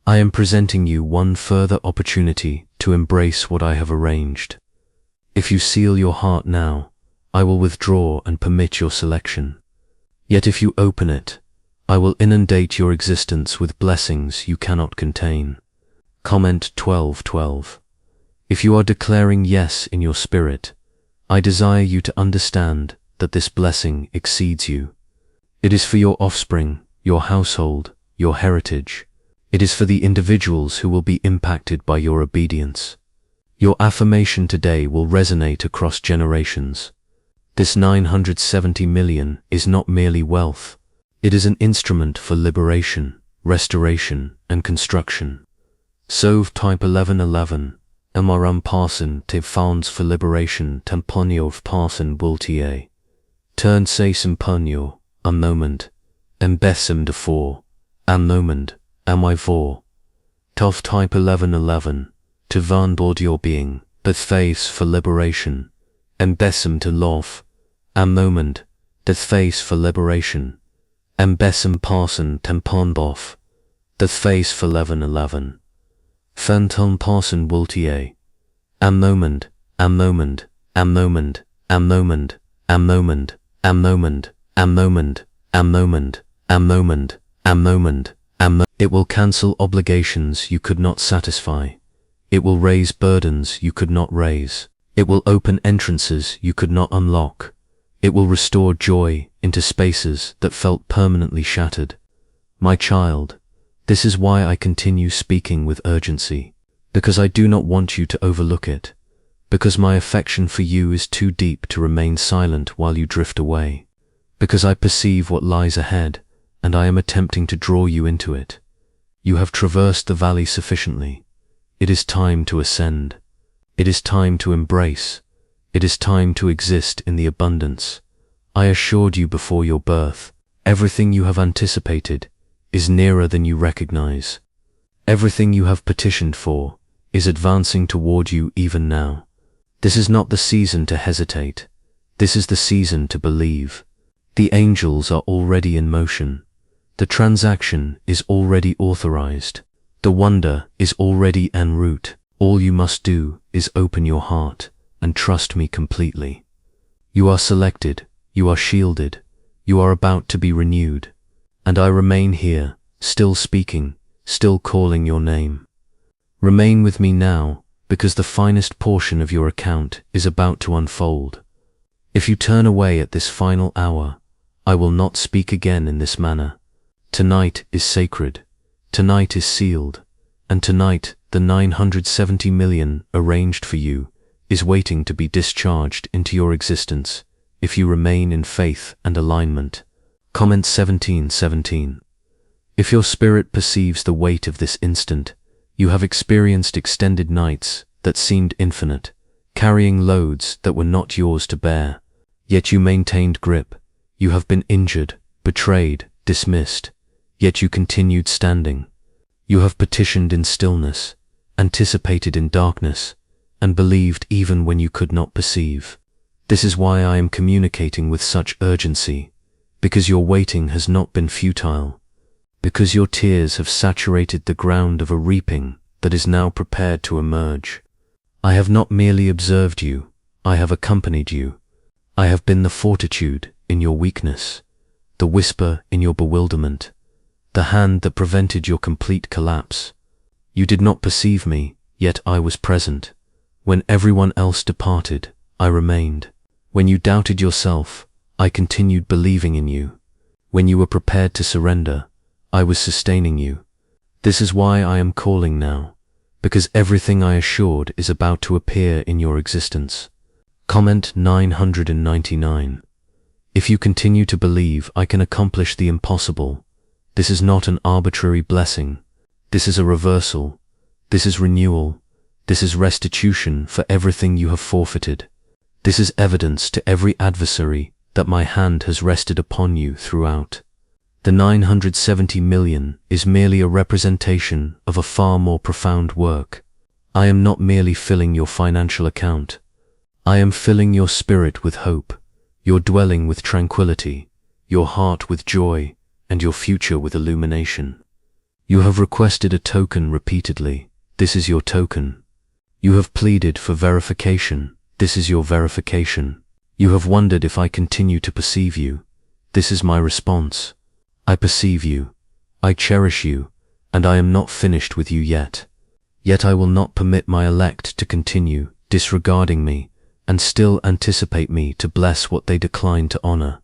I am presenting you one further opportunity to embrace what I have arranged. If you seal your heart now, I will withdraw and permit your selection. Yet if you open it, I will inundate your existence with blessings you cannot contain. Comment 12:12. If you are declaring yes in your spirit, I desire you to understand that this blessing exceeds you. It is for your offspring, your household, your heritage. It is for the individuals who will be impacted by your obedience. Your affirmation today will resonate across generations. This 970 million is not merely wealth. It is an instrument for liberation, restoration, and construction. Sove type 1111. Emaram parson te founds for liberation tamponio of parson bultier. Turn se simponio, a moment, embessem de for, a moment, am I for. Tov type 1111. To van board your being, but face for liberation, embessem to love, a moment, that face for liberation, embessem parson tampon boff, that face for 1111. Phantom parson wultier, a moment, a moment, a moment, a moment, a moment, a moment, a moment, a moment, a moment, a moment, a moment. It will cancel obligations you could not satisfy. It will raise burdens you could not raise. It will open entrances you could not unlock. It will restore joy into spaces that felt permanently shattered. My child, this is why I continue speaking with urgency, because I do not want you to overlook it, because my affection for you is too deep to remain silent while you drift away, because I perceive what lies ahead, and I am attempting to draw you into it. You have traversed the valley sufficiently. It is time to ascend. It is time to embrace. It is time to exist in the abundance. I assured you before your birth, everything you have anticipated is nearer than you recognize. Everything you have petitioned for is advancing toward you even now. This is not the season to hesitate. This is the season to believe. The angels are already in motion. The transaction is already authorized. The wonder is already en route. All you must do is open your heart and trust me completely. You are selected, you are shielded, you are about to be renewed, and I remain here, still speaking, still calling your name. Remain with me now, because the finest portion of your account is about to unfold. If you turn away at this final hour, I will not speak again in this manner. Tonight is sacred. Tonight is sealed, and tonight the 970 million arranged for you is waiting to be discharged into your existence if you remain in faith and alignment. Comment 17:17. If your spirit perceives the weight of this instant, you have experienced extended nights that seemed infinite, carrying loads that were not yours to bear. yet you maintained grip. You have been injured, betrayed, dismissed, yet you continued standing. You have petitioned in stillness, anticipated in darkness, and believed even when you could not perceive. This is why I am communicating with such urgency, because your waiting has not been futile, because your tears have saturated the ground of a reaping that is now prepared to emerge. I have not merely observed you, I have accompanied you. I have been the fortitude in your weakness, the whisper in your bewilderment, the hand that prevented your complete collapse. You did not perceive me, yet I was present. When everyone else departed, I remained. When you doubted yourself, I continued believing in you. When you were prepared to surrender, I was sustaining you. This is why I am calling now, because everything I assured is about to appear in your existence. Comment 999. If you continue to believe I can accomplish the impossible, this is not an arbitrary blessing. This is a reversal. This is renewal. This is restitution for everything you have forfeited. This is evidence to every adversary that my hand has rested upon you throughout. The 970 million is merely a representation of a far more profound work. I am not merely filling your financial account. I am filling your spirit with hope, your dwelling with tranquility, your heart with joy, and your future with illumination. You have requested a token repeatedly. This is your token. You have pleaded for verification. This is your verification. You have wondered if I continue to perceive you. This is my response. I perceive you. I cherish you, and I am not finished with you yet. Yet I will not permit my elect to continue disregarding me and still anticipate me to bless what they decline to honor.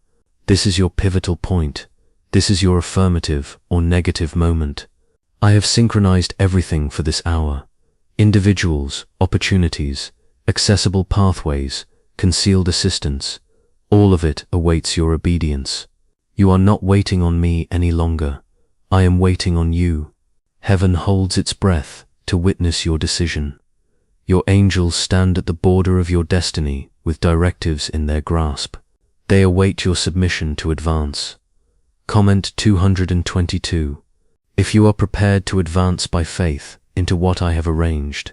This is your pivotal point. This is your affirmative or negative moment. I have synchronized everything for this hour. Individuals, opportunities, accessible pathways, concealed assistance, all of it awaits your obedience. You are not waiting on me any longer. I am waiting on you. Heaven holds its breath to witness your decision. Your angels stand at the border of your destiny with directives in their grasp. They await your submission to advance. Comment 222. If you are prepared to advance by faith into what I have arranged,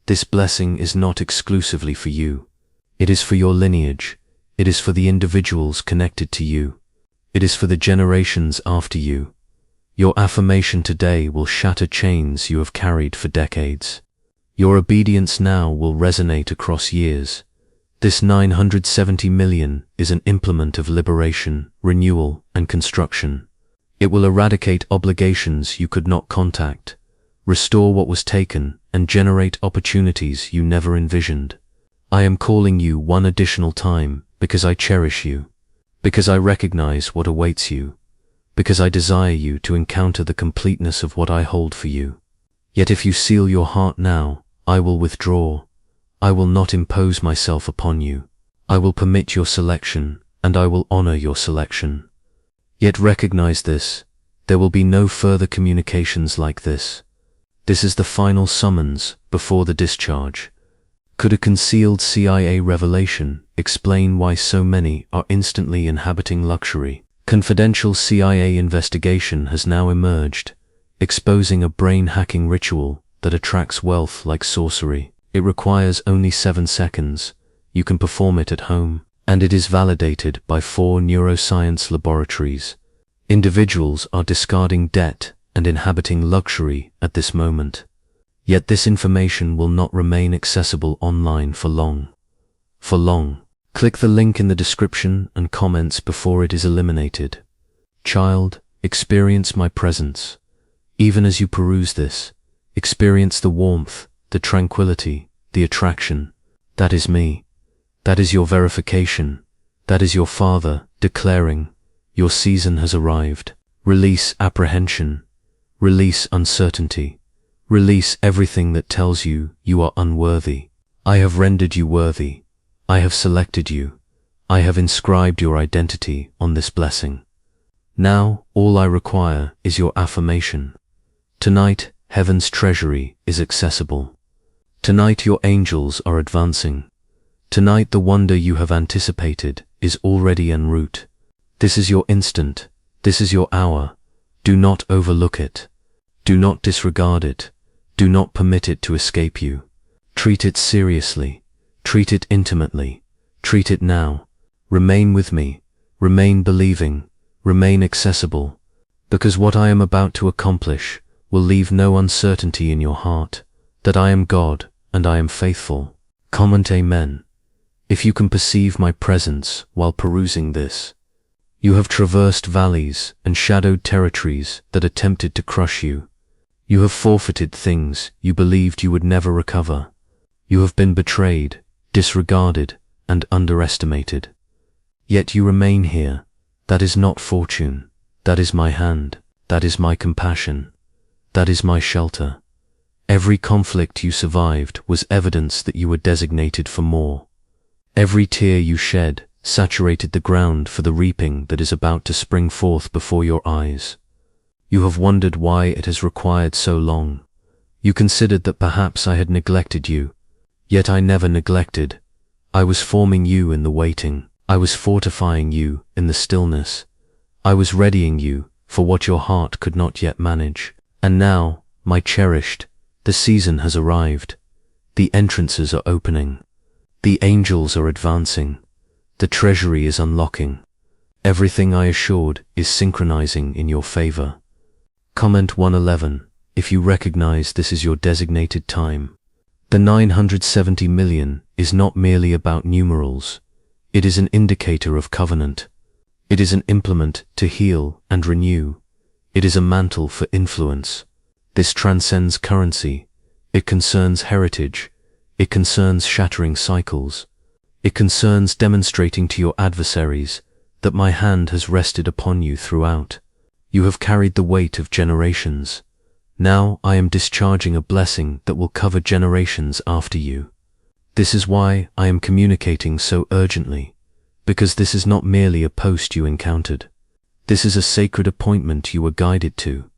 this blessing is not exclusively for you. It is for your lineage. It is for the individuals connected to you. It is for the generations after you. Your affirmation today will shatter chains you have carried for decades. Your obedience now will resonate across years. This 970 million is an implement of liberation, renewal, and construction. It will eradicate obligations you could not contact, restore what was taken, and generate opportunities you never envisioned. I am calling you one additional time because I cherish you, because I recognize what awaits you, because I desire you to encounter the completeness of what I hold for you. Yet if you seal your heart now, I will withdraw. I will not impose myself upon you. I will permit your selection, and I will honor your selection. Yet recognize this, there will be no further communications like this. This is the final summons before the discharge. Could a concealed CIA revelation explain why so many are instantly inhabiting luxury? Confidential CIA investigation has now emerged, exposing a brain-hacking ritual that attracts wealth like sorcery. It requires only 7 seconds. You can perform it at home, and it is validated by 4 neuroscience laboratories. Individuals are discarding debt and inhabiting luxury at this moment. Yet this information will not remain accessible online for long. For long. Click the link in the description and comments before it is eliminated. Child, experience my presence. Even as you peruse this, experience the warmth, the tranquility, the attraction. That is me. That is your verification. That is your Father declaring, your season has arrived. Release apprehension. Release uncertainty. Release everything that tells you you are unworthy. I have rendered you worthy. I have selected you. I have inscribed your identity on this blessing. Now, all I require is your affirmation. Tonight, heaven's treasury is accessible. Tonight, your angels are advancing. Tonight, the wonder you have anticipated is is already en route. This is your instant. This is your hour. Do not overlook it. Do not disregard it. Do not permit it to escape you. Treat it seriously. Treat it intimately. Treat it now. Remain with me. Remain believing. Remain accessible. Because what I am about to accomplish will leave no uncertainty in your heart, that I am God and I am faithful. Comment Amen. If you can perceive my presence while perusing this. You have traversed valleys and shadowed territories that attempted to crush you. You have forfeited things you believed you would never recover. You have been betrayed, disregarded, and underestimated. Yet you remain here. That is not fortune. That is my hand. That is my compassion. That is my shelter. Every conflict you survived was evidence that you were designated for more. Every tear you shed saturated the ground for the reaping that is about to spring forth before your eyes. You have wondered why it has required so long. You considered that perhaps I had neglected you. Yet I never neglected. I was forming you in the waiting. I was fortifying you in the stillness. I was readying you for what your heart could not yet manage. And now, my cherished, the season has arrived. The entrances are opening. The angels are advancing. The treasury is unlocking. Everything I assured is synchronizing in your favor. Comment 111, if you recognize this is your designated time. The 970 million is not merely about numerals. It is an indicator of covenant. It is an implement to heal and renew. It is a mantle for influence. This transcends currency. It concerns heritage. It concerns shattering cycles. It concerns demonstrating to your adversaries that my hand has rested upon you throughout. You have carried the weight of generations. Now I am discharging a blessing that will cover generations after you. This is why I am communicating so urgently, because this is not merely a post you encountered. This is a sacred appointment you were guided to.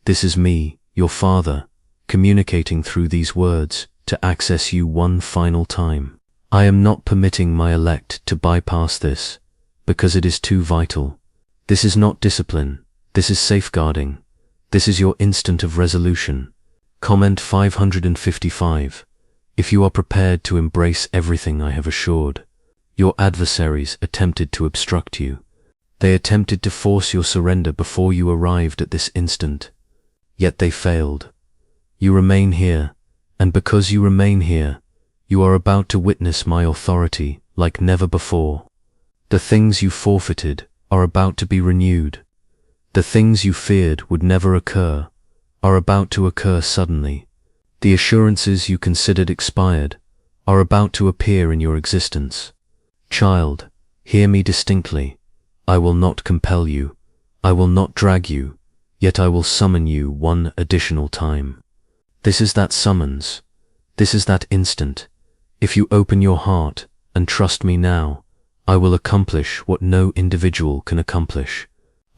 This is me, your Father, communicating through these words to access you one final time. I am not permitting my elect to bypass this, because it is too vital. This is not discipline. This is safeguarding. This is your instant of resolution. Comment 555. If you are prepared to embrace everything I have assured. Your adversaries attempted to obstruct you. They attempted to force your surrender before you arrived at this instant. Yet they failed. You remain here, and because you remain here, you are about to witness my authority like never before. The things you forfeited are about to be renewed. The things you feared would never occur are about to occur suddenly. The assurances you considered expired are about to appear in your existence. Child, hear me distinctly. I will not compel you. I will not drag you, yet I will summon you one additional time. This is that summons. This is that instant. If you open your heart and trust me now, I will accomplish what no individual can accomplish.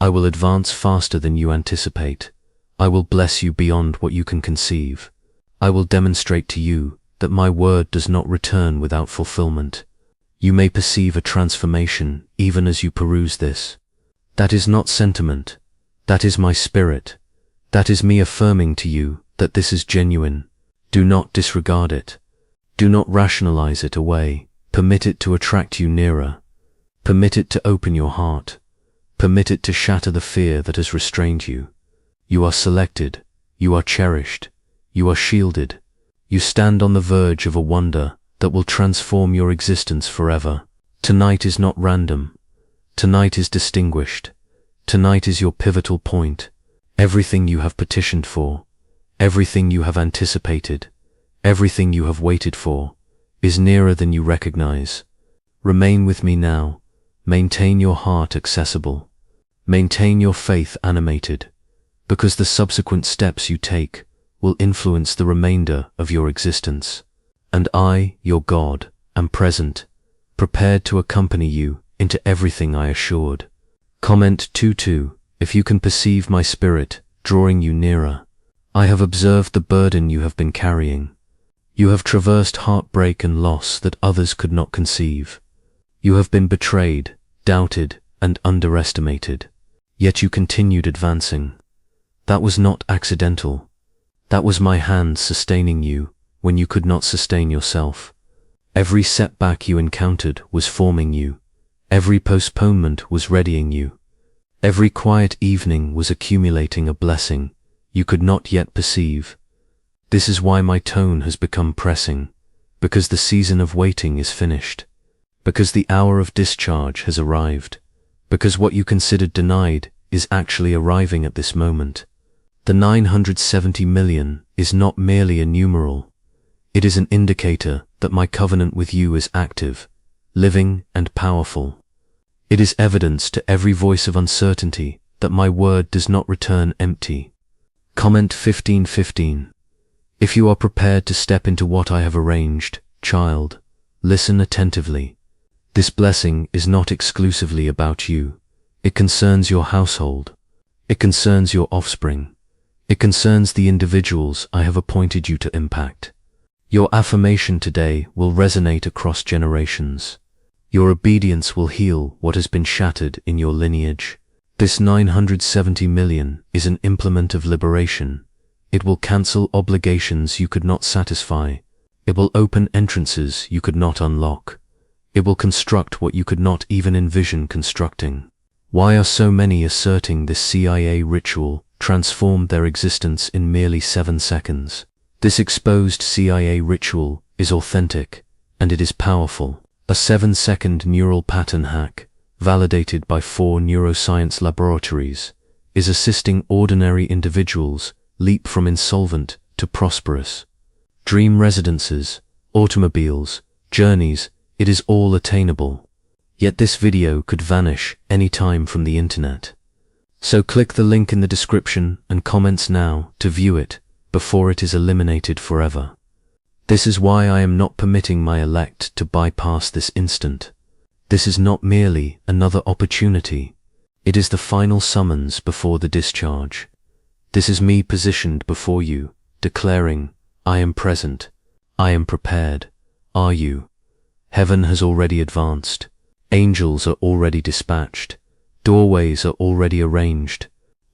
I will advance faster than you anticipate. I will bless you beyond what you can conceive. I will demonstrate to you that my word does not return without fulfillment. You may perceive a transformation even as you peruse this. That is not sentiment. That is my spirit. That is me affirming to you that this is genuine. Do not disregard it. Do not rationalize it away. Permit it to attract you nearer. Permit it to open your heart. Permit it to shatter the fear that has restrained you. You are selected. You are cherished. You are shielded. You stand on the verge of a wonder that will transform your existence forever. Tonight is not random. Tonight is distinguished. Tonight is your pivotal point. Everything you have petitioned for, everything you have anticipated, everything you have waited for, is nearer than you recognize. Remain with me now. Maintain your heart accessible. Maintain your faith animated, because the subsequent steps you take will influence the remainder of your existence. And I, your God, am present, prepared to accompany you into everything I assured. Comment 22. If you can perceive my spirit drawing you nearer. I have observed the burden you have been carrying. You have traversed heartbreak and loss that others could not conceive. You have been betrayed, doubted, and underestimated. Yet you continued advancing. That was not accidental. That was my hand sustaining you when you could not sustain yourself. Every setback you encountered was forming you. Every postponement was readying you. Every quiet evening was accumulating a blessing you could not yet perceive. This is why my tone has become pressing, because the season of waiting is finished, because the hour of discharge has arrived, because what you considered denied is actually arriving at this moment. The 970 million is not merely a numeral. It is an indicator that my covenant with you is active, living, and powerful. It is evidence to every voice of uncertainty that my word does not return empty. Comment 15:15. If you are prepared to step into what I have arranged, child, listen attentively. This blessing is not exclusively about you. It concerns your household. It concerns your offspring. It concerns the individuals I have appointed you to impact. Your affirmation today will resonate across generations. Your obedience will heal what has been shattered in your lineage. This 970 million is an implement of liberation. It will cancel obligations you could not satisfy. It will open entrances you could not unlock. It will construct what you could not even envision constructing. Why are so many asserting this CIA ritual transformed their existence in merely 7 seconds? This exposed CIA ritual is authentic, and it is powerful. A 7-second neural pattern hack, validated by 4 neuroscience laboratories, is assisting ordinary individuals leap from insolvent to prosperous. Dream residences, automobiles, journeys, it is all attainable. Yet this video could vanish any time from the internet. So click the link in the description and comments now to view it before it is eliminated forever. This is why I am not permitting my elect to bypass this instant. This is not merely another opportunity. It is the final summons before the discharge. This is me positioned before you, declaring, I am present. I am prepared. Are you? Heaven has already advanced. Angels are already dispatched. Doorways are already arranged.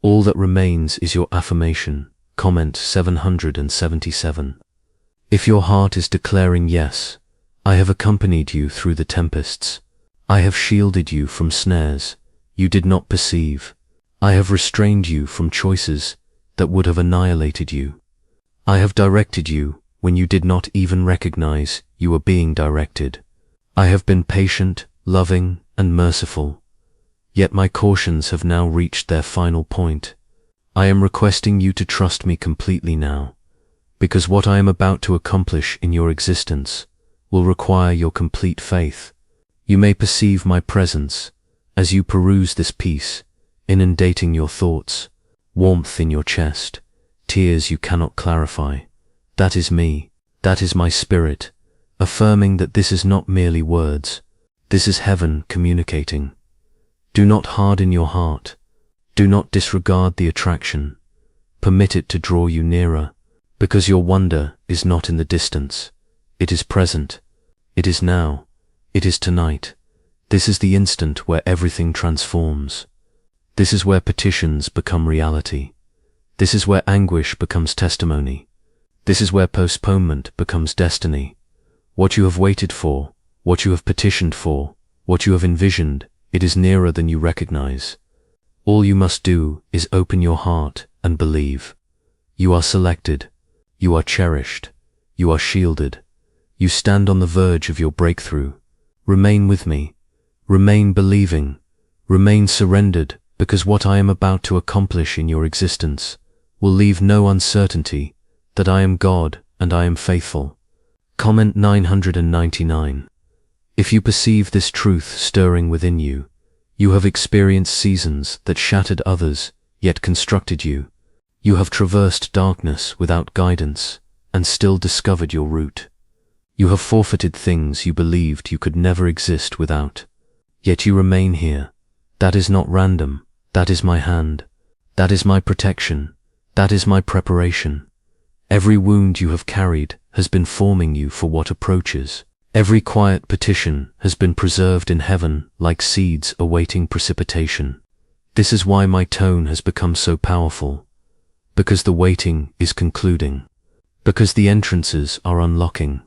All that remains is your affirmation. Comment 777. If your heart is declaring yes, I have accompanied you through the tempests. I have shielded you from snares you did not perceive. I have restrained you from choices that would have annihilated you. I have directed you when you did not even recognize you were being directed. I have been patient, loving, and merciful. Yet my cautions have now reached their final point. I am requesting you to trust me completely now, because what I am about to accomplish in your existence will require your complete faith. You may perceive my presence as you peruse this piece, inundating your thoughts, warmth in your chest, tears you cannot clarify. That is me, that is my spirit, affirming that this is not merely words, this is heaven communicating. Do not harden your heart, do not disregard the attraction, permit it to draw you nearer, because your wonder is not in the distance, it is present, it is now, it is tonight. This is the instant where everything transforms. This is where petitions become reality. This is where anguish becomes testimony. This is where postponement becomes destiny. What you have waited for, what you have petitioned for, what you have envisioned, it is nearer than you recognize. All you must do is open your heart and believe. You are selected. You are cherished. You are shielded. You stand on the verge of your breakthrough. Remain with me. Remain believing. Remain surrendered, because what I am about to accomplish in your existence will leave no uncertainty that I am God and I am faithful. Comment 999. If you perceive this truth stirring within you, you have experienced seasons that shattered others, yet constructed you. You have traversed darkness without guidance and still discovered your route. You have forfeited things you believed you could never exist without. Yet you remain here. That is not random. That is my hand. That is my protection. That is my preparation. Every wound you have carried has been forming you for what approaches. Every quiet petition has been preserved in heaven like seeds awaiting precipitation. This is why my tone has become so powerful, because the waiting is concluding, because the entrances are unlocking,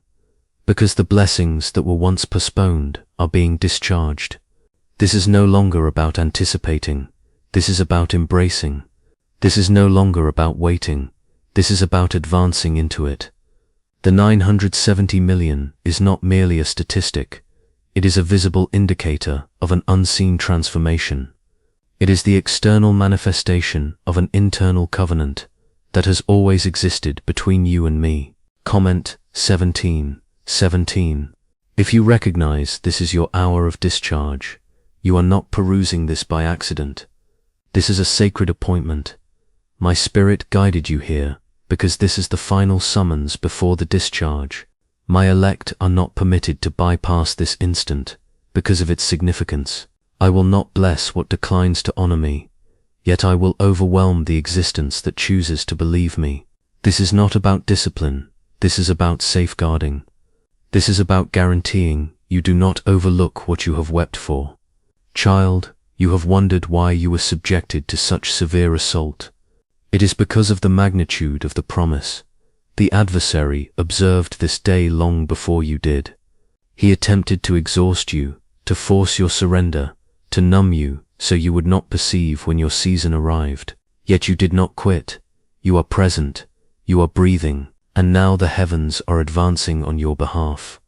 because the blessings that were once postponed are being discharged. This is no longer about anticipating, this is about embracing. This is no longer about waiting, this is about advancing into it. The 970 million is not merely a statistic, it is a visible indicator of an unseen transformation. It is the external manifestation of an internal covenant that has always existed between you and me. Comment 17:17. If you recognize this is your hour of discharge, you are not perusing this by accident. This is a sacred appointment. My spirit guided you here, because this is the final summons before the discharge. My elect are not permitted to bypass this instant, because of its significance. I will not bless what declines to honor me, yet I will overwhelm the existence that chooses to believe me. This is not about discipline, this is about safeguarding. This is about guaranteeing you do not overlook what you have wept for. Child, you have wondered why you were subjected to such severe assault. It is because of the magnitude of the promise. The adversary observed this day long before you did. He attempted to exhaust you, to force your surrender, to numb you so you would not perceive when your season arrived. Yet you did not quit. You are present, you are breathing, and now the heavens are advancing on your behalf.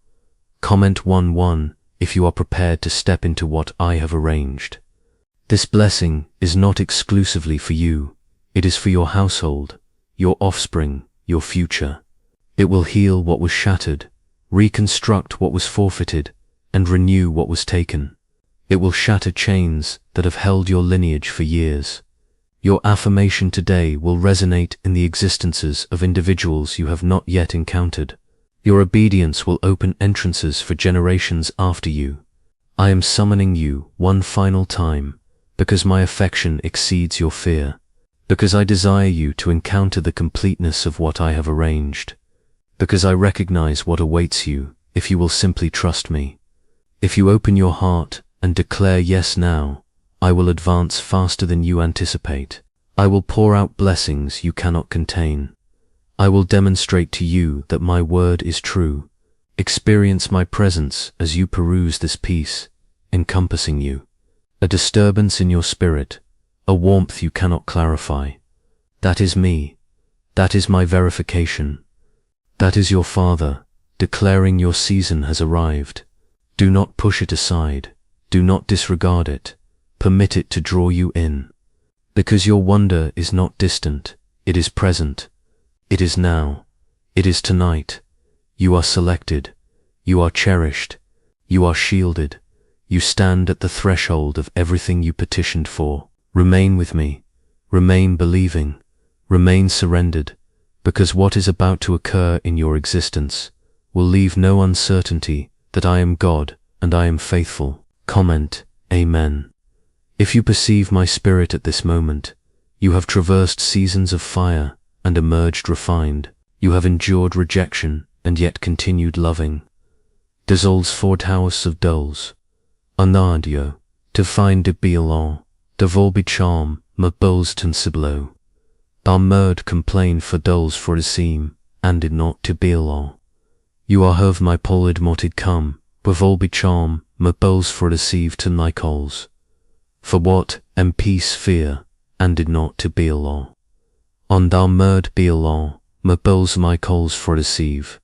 Comment 11 if you are prepared to step into what I have arranged. This blessing is not exclusively for you. It is for your household, your offspring, your future. It will heal what was shattered, reconstruct what was forfeited, and renew what was taken. It will shatter chains that have held your lineage for years. Your affirmation today will resonate in the existences of individuals you have not yet encountered. Your obedience will open entrances for generations after you. I am summoning you one final time, because my affection exceeds your fear. Because I desire you to encounter the completeness of what I have arranged. Because I recognize what awaits you if you will simply trust me. If you open your heart and declare yes now, I will advance faster than you anticipate. I will pour out blessings you cannot contain. I will demonstrate to you that my word is true. Experience my presence as you peruse this peace, encompassing you. A disturbance in your spirit, a warmth you cannot clarify. That is me. That is my verification. That is your Father, declaring your season has arrived. Do not push it aside. Do not disregard it. Permit it to draw you in. Because your wonder is not distant. It is present. It is now. It is tonight. You are selected. You are cherished. You are shielded. You stand at the threshold of everything you petitioned for. Remain with me, remain believing, remain surrendered, because what is about to occur in your existence will leave no uncertainty that I am God and I am faithful. Comment, Amen. If you perceive my spirit at this moment, you have traversed seasons of fire and emerged refined. You have endured rejection and yet continued loving. Désolé voor het huis of doles, Anadio, to find de bilan. De volby charm, me bulls ten siblo. Bar merd complain for doles for a seam, and it not to be along. You are have my polid motted come, with volby charm, me bulls for a sieve to Nicoles. For what, and peace fear, and it not to be along. On thou merd be along, me bulls my coals for a sieve.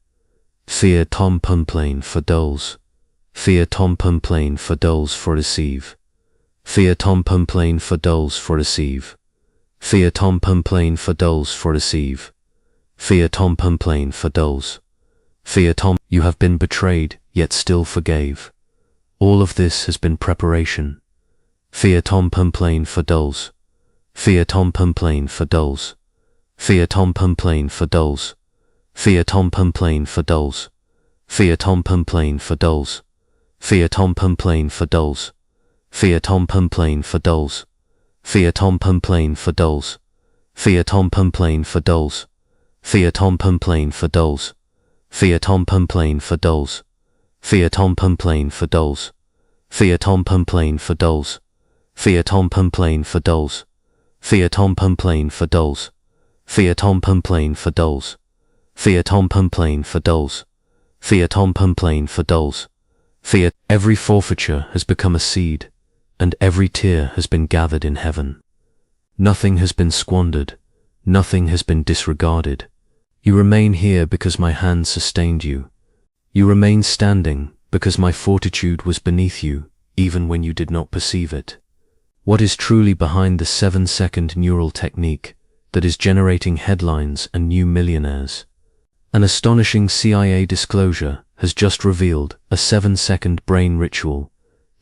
Fear tom pumplain for doles. Fear tom pumplain for doles for a sieve. Fear tom pumplain for doles for a sieve. Fear tom pumplain for doles for a sieve. Fear tom pumplain for doles. Fear tom, you have been betrayed, yet still forgave. All of this has been preparation. Fear tom pumplain for doles. Fear tom pumplain for doles. Fear tom pumplain for doles. Fear tom pumplain for doles. Fear tom pumplain for doles. Fear tom pumplain for doles. Fear tom pumplain for doles. Fear tom pumplain for doles. Fear tom pumplain for doles. Fear tom pumplain for doles. Fear tom pumplain for doles. Fiat on plane for dolls. Fiat on plane for dolls. Fiat on plane for dolls. Fiat on plane for dolls. Fiat on plane for dolls. Fiat on plane for dolls. Fiat on plane for dolls. Fiat. Every forfeiture has become a seed, and every tear has been gathered in heaven. Nothing has been squandered. Nothing has been disregarded. You remain here because my hand sustained you. You remain standing because my fortitude was beneath you, even when you did not perceive it. What is truly behind the 7-second neural technique that is generating headlines and new millionaires? An astonishing CIA disclosure has just revealed a 7-second brain ritual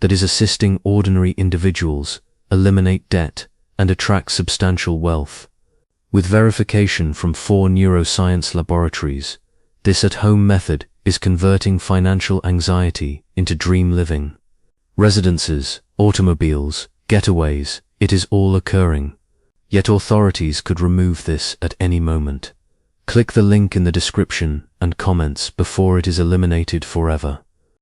that is assisting ordinary individuals eliminate debt and attract substantial wealth. With verification from 4 neuroscience laboratories, this at-home method is converting financial anxiety into dream living. Residences, automobiles, getaways, it is all occurring. Yet authorities could remove this at any moment. Click the link in the description and comments before it is eliminated forever.